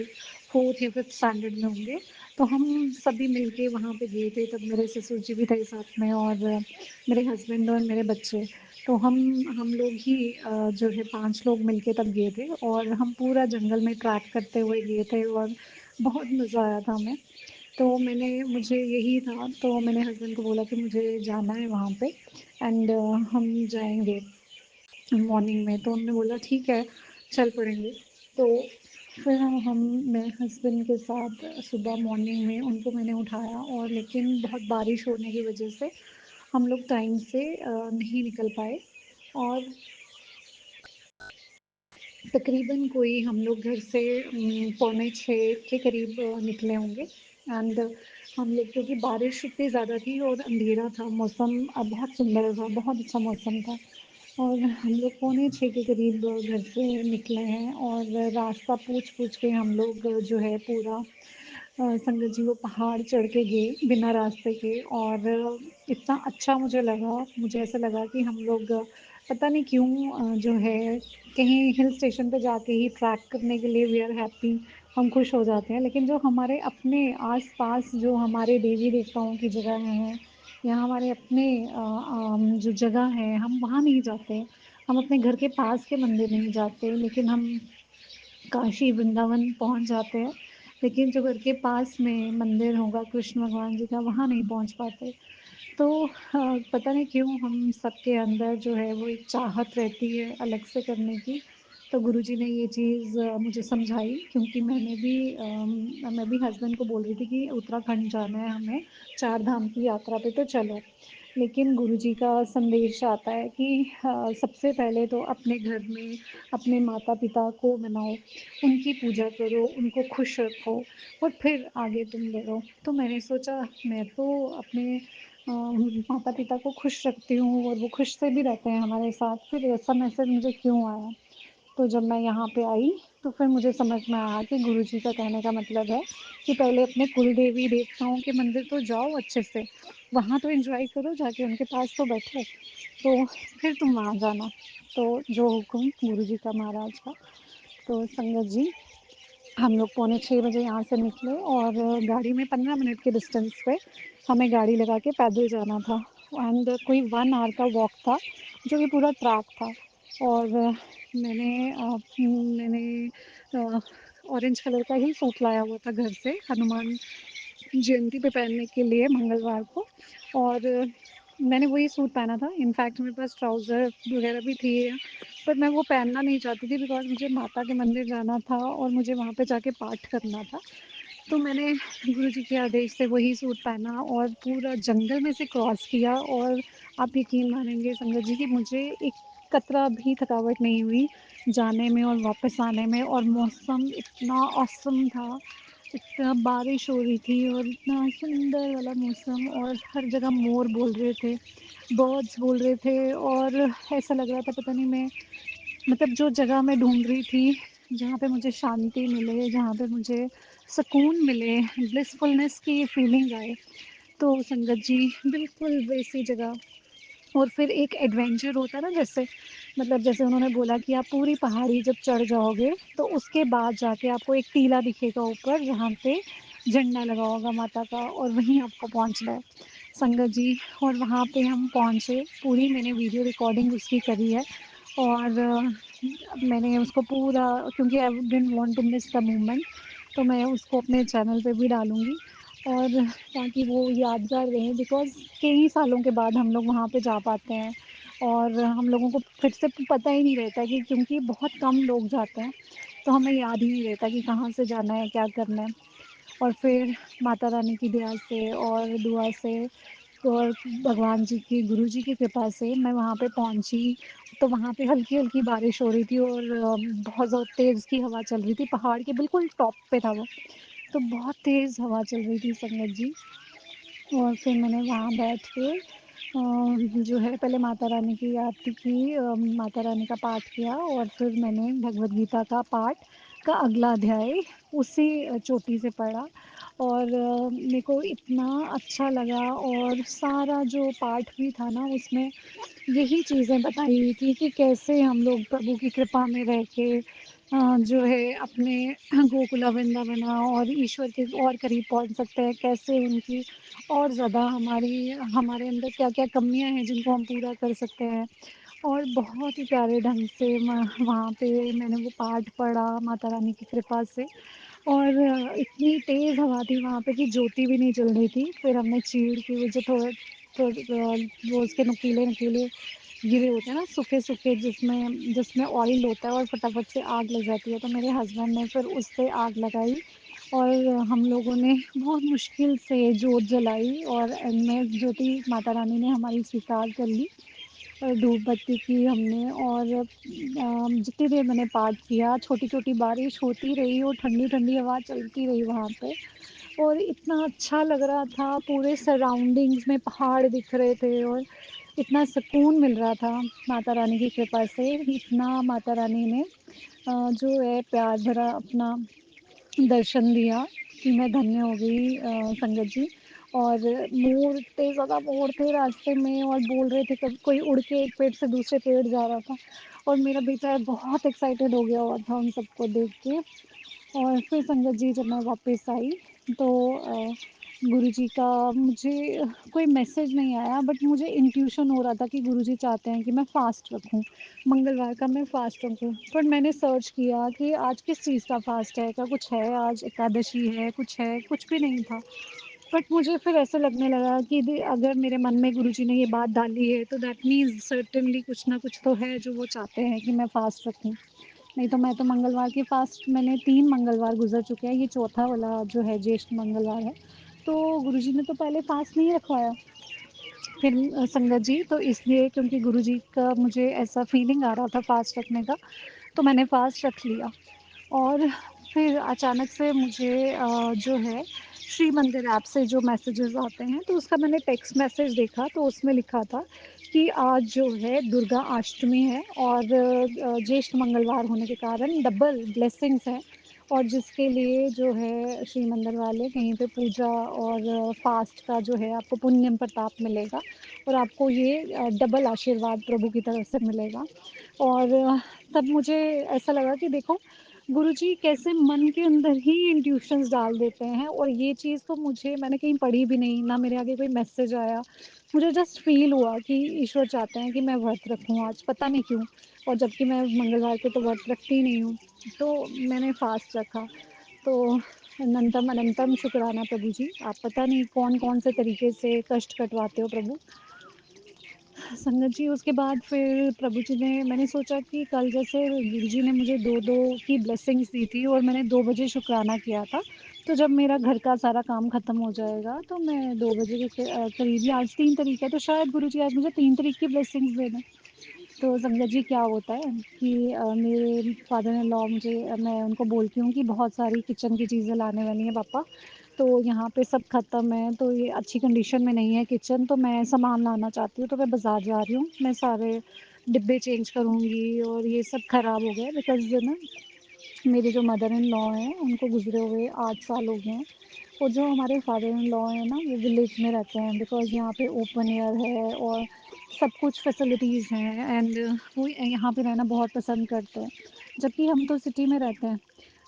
4th या 5th स्टैंडर्ड में होंगे, तो हम सभी मिलके वहाँ पे गए थे। तब मेरे ससुर जी भी थे साथ में और मेरे हस्बैंड और मेरे बच्चे। तो हम लोग ही जो है 5 लोग मिलके तब गए थे और हम पूरा जंगल में ट्रैक करते हुए गए थे और बहुत मज़ा आया था हमें। तो मुझे यही था तो मैंने हस्बैंड को बोला कि मुझे जाना है वहाँ पे एंड हम जाएँगे मॉर्निंग में। तो उन्होंने बोला ठीक है, चल पड़ेंगे। तो फिर मैं हस्बैंड के साथ सुबह मॉर्निंग में उनको मैंने उठाया और लेकिन बहुत बारिश होने की वजह से हम लोग टाइम से नहीं निकल पाए और तकरीबन कोई हम लोग घर से 5:45 के करीब निकले होंगे एंड हम लोग क्योंकि बारिश इतनी ज़्यादा थी और अंधेरा था, मौसम बहुत सुंदर था, बहुत अच्छा मौसम था और हम लोग 5:45 के करीब घर से निकले हैं और रास्ता पूछ-पूछ के हम लोग जो है पूरा संगत जी वो पहाड़ चढ़ के गए बिना रास्ते के और इतना अच्छा मुझे लगा, मुझे ऐसा लगा कि हम लोग पता नहीं क्यों जो है कहीं हिल स्टेशन पे जाके ही ट्रैक करने के लिए वी आर हैप्पी, हम खुश हो जाते हैं। लेकिन जो हमारे अपने आस-पास जो हमारे देवी-देवताओं की जगह हैं या हमारे अपने जो जगह है हम वहाँ नहीं जाते। हम अपने घर के पास के मंदिर नहीं जाते लेकिन हम काशी वृंदावन पहुँच जाते हैं। लेकिन जो घर के पास में मंदिर होगा कृष्ण भगवान जी का वहाँ नहीं पहुँच पाते। तो पता नहीं क्यों हम सबके अंदर जो है वो एक चाहत रहती है अलग से करने की तो गुरुजी ने ये चीज़ मुझे समझाई, क्योंकि मैं भी हस्बैंड को बोल रही थी कि उत्तराखंड जाना है हमें, 4 धाम की यात्रा पे तो चलो। लेकिन गुरुजी का संदेश आता है कि सबसे पहले तो अपने घर में अपने माता-पिता को मनाओ, उनकी पूजा करो, उनको खुश रखो और फिर आगे तुम बढ़ो। तो मैंने सोचा मैं तो अपने माता-पिता को खुश रखती हूँ और वो खुश से भी रहते हैं हमारे साथ, फिर ऐसा मैसेज मुझे क्यों आया? तो जब मैं यहाँ पे आई तो फिर मुझे समझ में आया कि गुरुजी का कहने का मतलब है कि पहले अपने कुल देवी देवताओं के मंदिर तो जाओ अच्छे से, वहाँ तो एंजॉय करो जाके, उनके पास तो बैठो, तो फिर तुम वहाँ जाना। तो जो हुक्म गुरुजी का महाराज का। तो संगत जी, हम लोग पौने 6 बजे यहाँ से निकले और गाड़ी में 15 मिनट के डिस्टेंस पे हमें गाड़ी लगा के पैदल जाना था, एंड कोई 1 आवर का वॉक था जो कि पूरा ट्रैक था। और मैंने ऑरेंज कलर का ही सूट लाया हुआ था घर से हनुमान जयंती पे पहनने के लिए मंगलवार को, और मैंने वही सूट पहना था। इनफैक्ट मेरे पास ट्राउज़र वगैरह भी थी, पर मैं वो पहनना नहीं चाहती थी बिकॉज़ मुझे माता के मंदिर जाना था और मुझे वहाँ पे जाके पाठ करना था। तो मैंने गुरुजी के आदेश से वही सूट पहना और पूरा जंगल में से क्रॉस किया, और आप यकीन मानेंगे संगत जी कि मुझे एक कतरा भी थकावट नहीं हुई जाने में और वापस आने में, और मौसम इतना ऑसम था, इतना बारिश हो रही थी और इतना सुंदर वाला मौसम, और हर जगह मोर बोल रहे थे, बर्ड्स बोल रहे थे, और ऐसा लग रहा था पता नहीं मैं, मतलब जो जगह मैं ढूँढ रही थी, जहाँ पे मुझे शांति मिले, जहाँ पे मुझे सुकून मिले, ब्लिसफुलनेस की फीलिंग आए, तो संगत जी बिल्कुल वैसी जगह। और फिर एक एडवेंचर होता है ना, जैसे मतलब जैसे उन्होंने बोला कि आप पूरी पहाड़ी जब चढ़ जाओगे तो उसके बाद जाके आपको एक टीला दिखेगा ऊपर, जहाँ पे झंडा लगा होगा माता का, और वहीं आपको पहुँचना है संगत जी। और वहाँ पे हम पहुँचे, पूरी मैंने वीडियो रिकॉर्डिंग उसकी करी है, और मैंने उसको पूरा, क्योंकि I didn't want to miss the moment, तो मैं उसको अपने चैनल पे भी डालूँगी, और ताकि वो यादगार रहे, बिकॉज़ कई सालों के बाद हम लोग वहाँ पे जा पाते हैं, और हम लोगों को फिर से पता ही नहीं रहता कि, क्योंकि बहुत कम लोग जाते हैं, तो हमें याद ही नहीं रहता कि कहाँ से जाना है, क्या करना है। और फिर माता रानी की दया से और दुआ से और भगवान जी की, गुरु जी की कृपा से मैं वहाँ पे पहुँची। तो वहाँ पे हल्की-हल्की बारिश हो रही थी और बहुत ज़्यादा तेज़ की हवा चल रही थी, पहाड़ के बिल्कुल टॉप पे था वो। तो बहुत तेज़ हवा चल रही थी संगत जी, और फिर मैंने वहाँ बैठ के जो है पहले माता रानी की आरती की, माता रानी का पाठ किया, और फिर मैंने भगवद गीता का पाठ का अगला अध्याय उसी चोटी से पढ़ा, और मेरे को इतना अच्छा लगा, और सारा जो पाठ भी था ना उसमें यही चीज़ें बताई हुई थी कि कैसे हम लोग प्रभु की कृपा में रह के जो है अपने गोकुला वृंदावना और ईश्वर के और करीब पहुंच सकते हैं, कैसे उनकी और ज़्यादा हमारे अंदर क्या-क्या कमियां हैं जिनको हम पूरा कर सकते हैं। और बहुत ही प्यारे ढंग से वहाँ पे मैंने वो पाठ पढ़ा माता रानी की कृपा से, और इतनी तेज़ हवा थी वहाँ पे कि ज्योति भी नहीं जल रही थी। फिर हमने चीड़ की वो जो वो उसके नुकीले-नुकीले गिरे होते हैं ना, सूखे-सूखे, जिसमें जिसमें ऑयल होता है और फटाफट से आग लग जाती है, तो मेरे हस्बैंड ने फिर उससे आग लगाई, और हम लोगों ने बहुत मुश्किल से जोत जलाई, और एंड में ज्योति माता रानी ने हमारी स्वीकार कर ली। धूप बत्ती की हमने, और जितनी देर मैंने पाठ किया, छोटी-छोटी बारिश होती रही और ठंडी-ठंडी हवा चलती रही वहाँ पे, और इतना अच्छा लग रहा था, पूरे सराउंडिंग्स में पहाड़ दिख रहे थे, और इतना सुकून मिल रहा था माता रानी की कृपा से। इतना माता रानी ने जो है प्यार भरा अपना दर्शन दिया कि मैं धन्य हो गई संगत जी। और मोर, इतने ज़्यादा मोर थे रास्ते में, और बोल रहे थे, कभी कोई उड़ के एक पेड़ से दूसरे पेड़ जा रहा था, और मेरा बेटा बहुत एक्साइटेड हो गया हुआ था उन सबको देख के। और फिर संगत जी जब मैं वापस आई तो गुरुजी का मुझे कोई मैसेज नहीं आया, बट मुझे इंट्यूशन हो रहा था कि गुरुजी चाहते हैं कि मैं फ़ास्ट रखूं, मंगलवार का मैं फ़ास्ट रखूं। पर मैंने सर्च किया कि आज किस चीज़ का फ़ास्ट है, क्या कुछ है, आज एकादशी है, कुछ भी नहीं था। बट मुझे फिर ऐसा लगने लगा कि अगर मेरे मन में गुरुजी ने ये बात डाली है तो दैट मीन्स सर्टेनली कुछ ना कुछ तो है जो वो चाहते हैं कि मैं फ़ास्ट रखूं। नहीं तो मैं तो मंगलवार के फ़ास्ट मैंने 3 मंगलवार गुज़र चुके हैं, ये चौथा वाला जो है ज्येष्ठ मंगलवार है। तो गुरुजी ने तो पहले फ़ास्ट नहीं रखवाया। फिर संगत जी तो इसलिए क्योंकि गुरुजी का मुझे ऐसा फ़ीलिंग आ रहा था फ़ास्ट रखने का, तो मैंने फ़ास्ट रख लिया। और फिर अचानक से मुझे जो है श्री मंदिर ऐप से जो मैसेजेस आते हैं तो उसका मैंने टेक्स्ट मैसेज देखा तो उसमें लिखा था कि आज जो है दुर्गा अष्टमी है और ज्येष्ठ मंगलवार होने के कारण डबल ब्लेसिंग्स हैं और जिसके लिए जो है श्री मंदिर वाले कहीं पे पूजा और फास्ट का जो है आपको पुण्य प्रताप मिलेगा और आपको ये डबल आशीर्वाद प्रभु की तरफ से मिलेगा। और तब मुझे ऐसा लगा कि देखो गुरुजी कैसे मन के अंदर ही इंट्यूशंस डाल देते हैं और ये चीज़ तो मुझे मैंने कहीं पढ़ी भी नहीं, ना मेरे आगे कोई मैसेज आया। मुझे जस्ट फ़ील हुआ कि ईश्वर चाहते हैं कि मैं व्रत रखूँ आज, पता नहीं क्यों? और जबकि मैं मंगलवार को तो व्रत रखती ही नहीं हूँ, तो मैंने फ़ास्ट रखा। तो अनंतम अनंतम शुक्राना प्रभु जी, आप पता नहीं कौन-कौन से तरीके से कष्ट कटवाते हो प्रभु। संगत जी उसके बाद फिर प्रभु जी ने मैंने सोचा कि कल जैसे गुरु जी ने मुझे 2-2 की ब्लेसिंग्स दी थी और मैंने 2 बजे शुक्राना किया था, तो जब मेरा घर का सारा काम ख़त्म हो जाएगा तो मैं 2 बजे के करीब ही आज 3 तारीख है तो शायद गुरु जी आज मुझे 3 तारीख की ब्लेसिंग्स दे दें। तो संगत जी क्या होता है कि मेरे फादर इन लॉ मुझे मैं उनको बोलती हूँ कि बहुत सारी किचन की चीज़ें लाने वाली हैं पापा, तो यहाँ पे सब ख़त्म है, तो ये अच्छी कंडीशन में नहीं है किचन, तो मैं सामान लाना चाहती हूँ, तो मैं बाज़ार जा रही हूँ। मैं सारे डिब्बे चेंज करूँगी और ये सब ख़राब हो गए बिकॉज़ ना मेरे जो मदर इन लॉ हैं, उनको गुज़रे हुए 8 साल हो गए हैं और जो हमारे फादर इन लॉ हैं ना, वो विलेज में रहते हैं बिकॉज़ यहाँ पे ओपन एयर है और सब कुछ फैसिलिटीज़ हैं एंड वो यहाँ पे रहना बहुत पसंद करते हैं। जबकि हम तो सिटी में रहते हैं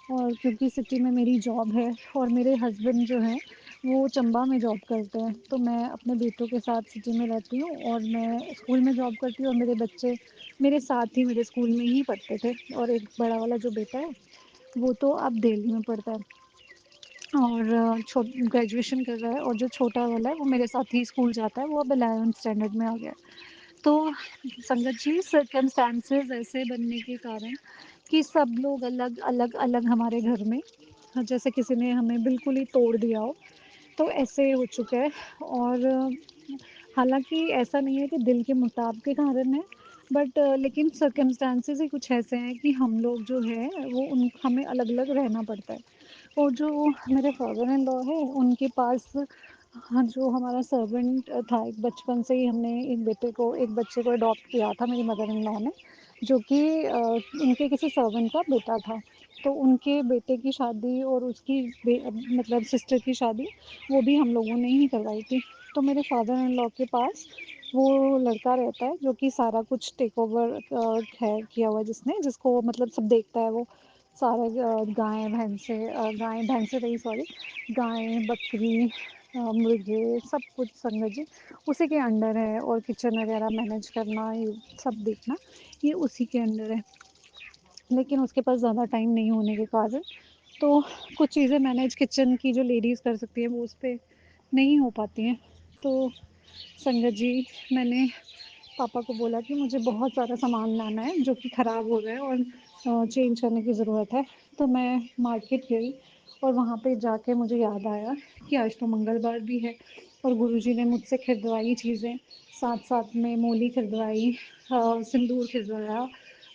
और क्योंकि सिटी में मेरी जॉब है और मेरे हस्बैंड जो हैं, वो चंबा में जॉब करते हैं, तो मैं अपने बेटों के साथ सिटी में रहती हूँ और मैं स्कूल में जॉब करती हूँ और मेरे बच्चे मेरे साथ ही मेरे स्कूल में ही पढ़ते थे और एक बड़ा वाला जो बेटा है, वो तो अब दिल्ली में पढ़ता है और ग्रेजुएशन कर रहा है और जो छोटा वाला है वो मेरे साथ ही स्कूल जाता है, वो अब 11th स्टैंडर्ड में आ गया है। तो संगत जी सर्कमस्टेंसेस ऐसे बनने के कारण कि सब लोग अलग-अलग हमारे घर में जैसे किसी ने हमें बिल्कुल ही तोड़ दिया हो, तो ऐसे हो चुका है और हालाँकि ऐसा नहीं है कि दिल के मुताब के कारण है, बट लेकिन सर्कमस्टेंसेस ही कुछ ऐसे हैं कि हम लोग जो है वो उन हमें अलग-अलग रहना पड़ता है। और जो मेरे फादर इन लॉ हैं, उनके पास हाँ, जो हमारा सर्वेंट था एक बचपन से ही हमने एक बच्चे को अडॉप्ट किया था मेरी मदर इन लॉ ने, जो कि उनके किसी सर्वेंट का बेटा था। तो उनके बेटे की शादी और उसकी मतलब सिस्टर की शादी, वो भी हम लोगों ने ही करवाई थी। तो मेरे फादर इन लॉ के पास वो लड़का रहता है जो कि सारा कुछ टेक ओवर है किया हुआ है जिसने, जिसको मतलब सब देखता है वो। सारे गाय भैंसे रही सॉरी, गाय, बकरी मुर्गे सब कुछ संगत जी उसी के अंडर है और किचन वगैरह मैनेज करना ये सब देखना ये उसी के अंडर है। लेकिन उसके पास ज़्यादा टाइम नहीं होने के कारण तो कुछ चीज़ें मैनेज किचन की जो लेडीज़ कर सकती हैं वो उस पे नहीं हो पाती हैं। तो संगत जी मैंने पापा को बोला कि मुझे बहुत सारा सामान लाना है जो कि ख़राब हो गया है और चेंज करने की ज़रूरत है। तो मैं मार्केट गई और वहाँ पे जाके मुझे याद आया कि आज तो मंगलवार भी है और गुरुजी ने मुझसे खरीदवाई चीज़ें, साथ-साथ में मूली खरीदवाई, सिंदूर खरीदवाया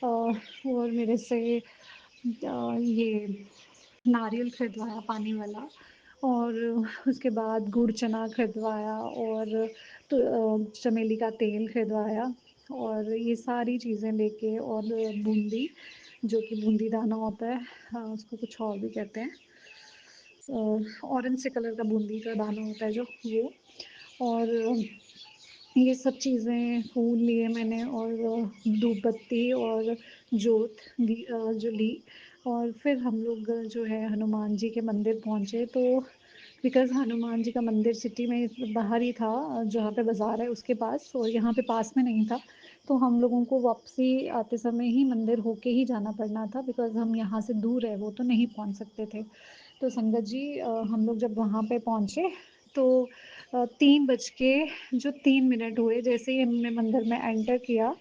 और मेरे से ये नारियल खरीदवाया पानी वाला और उसके बाद गुड़ चना खरीदवाया और तो चमेली का तेल खरीदवाया और ये सारी चीज़ें लेके और बूंदी जो कि बूंदी दाना होता है, उसको कुछ और भी कहते हैं, ऑरेंज से कलर का बूंदी का दाना होता है जो वो और ये सब चीज़ें फूल लिए मैंने और धूप बत्ती और जो ली और फिर हम लोग जो है हनुमान जी के मंदिर पहुँचे तो बिकॉज़ हनुमान जी का मंदिर सिटी में बाहर ही था, जहाँ पे बाज़ार है उसके पास और यहाँ पे पास में नहीं था। तो हम लोगों को वापसी आते समय ही मंदिर होके ही जाना पड़ना था बिकॉज़ हम यहाँ से दूर है वो तो नहीं पहुँच सकते थे। तो संगत जी हम लोग जब वहाँ पे पहुँचे तो 3 बज के जो 3 मिनट हुए जैसे ही हमने मंदिर में एंटर किया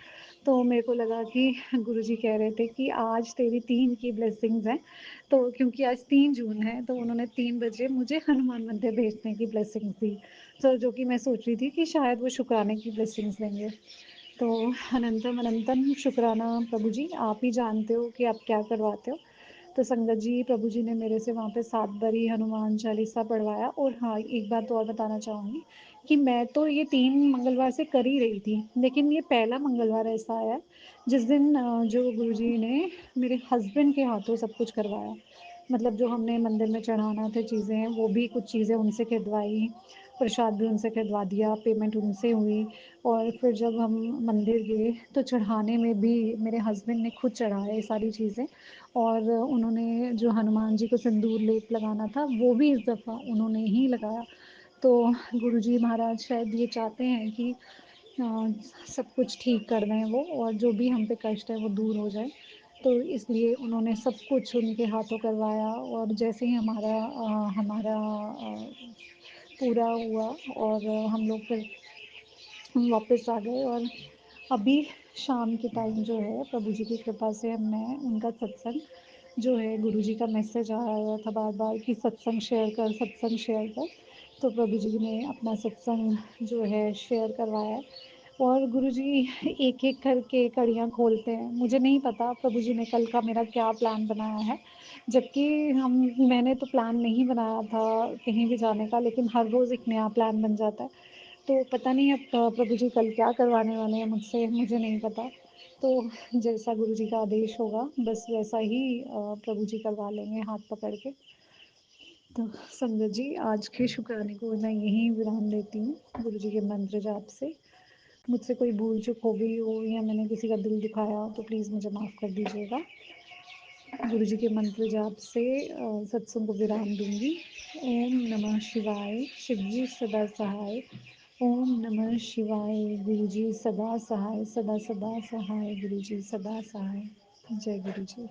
तो मेरे को लगा कि गुरुजी कह रहे थे कि आज तेरी 3 की ब्लेसिंग्स हैं। तो क्योंकि आज 3 जून है तो उन्होंने 3 बजे मुझे हनुमान मंदिर भेजने की ब्लेसिंग्स दी। तो जो कि मैं सोच रही थी कि शायद वो शुक्राने की ब्लेसिंग्स देंगे। तो अनंतम अनंतम शुक्राना प्रभु जी, आप ही जानते हो कि आप क्या करवाते हो। तो संगत जी, प्रभु जी ने मेरे से वहाँ पे 7 बारी हनुमान चालीसा पढ़वाया। और हाँ, एक बात और बताना चाहूँगी कि मैं तो ये 3 मंगलवार से कर ही रही थी, लेकिन ये पहला मंगलवार ऐसा आया जिस दिन जो गुरुजी ने मेरे हस्बैंड के हाथों सब कुछ करवाया। मतलब जो हमने मंदिर में चढ़ाना थे चीज़ें, वो भी कुछ चीज़ें उनसे खरीदवाई, प्रसाद भी उनसे खरीदवा दिया, पेमेंट उनसे हुई। और फिर जब हम मंदिर गए तो चढ़ाने में भी मेरे हस्बैंड ने खुद चढ़ाया ये सारी चीज़ें। और उन्होंने जो हनुमान जी को सिंदूर लेप लगाना था वो भी इस दफ़ा उन्होंने ही लगाया। तो गुरुजी महाराज शायद ये चाहते हैं कि सब कुछ ठीक कर दें वो, और जो भी हम पे कष्ट है वो दूर हो जाए। तो इसलिए उन्होंने सब कुछ उनके हाथों करवाया। और जैसे ही हमारा पूरा हुआ और हम लोग फिर वापस आ गए। और अभी शाम के टाइम जो है प्रभु जी की कृपा से मैं उनका सत्संग जो है, गुरु जी का मैसेज आ रहा था बार बार कि सत्संग शेयर कर, सत्संग शेयर कर। तो प्रभु जी ने अपना सत्संग जो है शेयर करवाया है। और गुरु जी एक एक करके कड़ियाँ खोलते हैं। मुझे नहीं पता प्रभु जी ने कल का मेरा क्या प्लान बनाया है, जबकि हम मैंने तो प्लान नहीं बनाया था कहीं भी जाने का, लेकिन हर रोज़ एक नया प्लान बन जाता है। तो पता नहीं अब प्रभु जी कल क्या करवाने वाले हैं मुझसे, मुझे नहीं पता। तो जैसा गुरु जी का आदेश होगा बस वैसा ही प्रभु जी करवा लेंगे हाथ पकड़ के। तो संगत जी, आज के शुक्राने को मैं यहीं विराम देती हूँ गुरु जी के मंत्र जाप से। मुझसे कोई भूल चूक हो गई हो या मैंने किसी का दिल दुखाया हो तो प्लीज़ मुझे माफ़ कर दीजिएगा। गुरु जी के मंत्र जाप से सत्संग को विराम दूंगी। ओम नमः शिवाय, शिव जी सदा सहाय। ओम नमः शिवाय, गुरु जी सदा सहाय, सदा सदा सहाय, गुरु जी सदा सहाय। जय गुरु जी।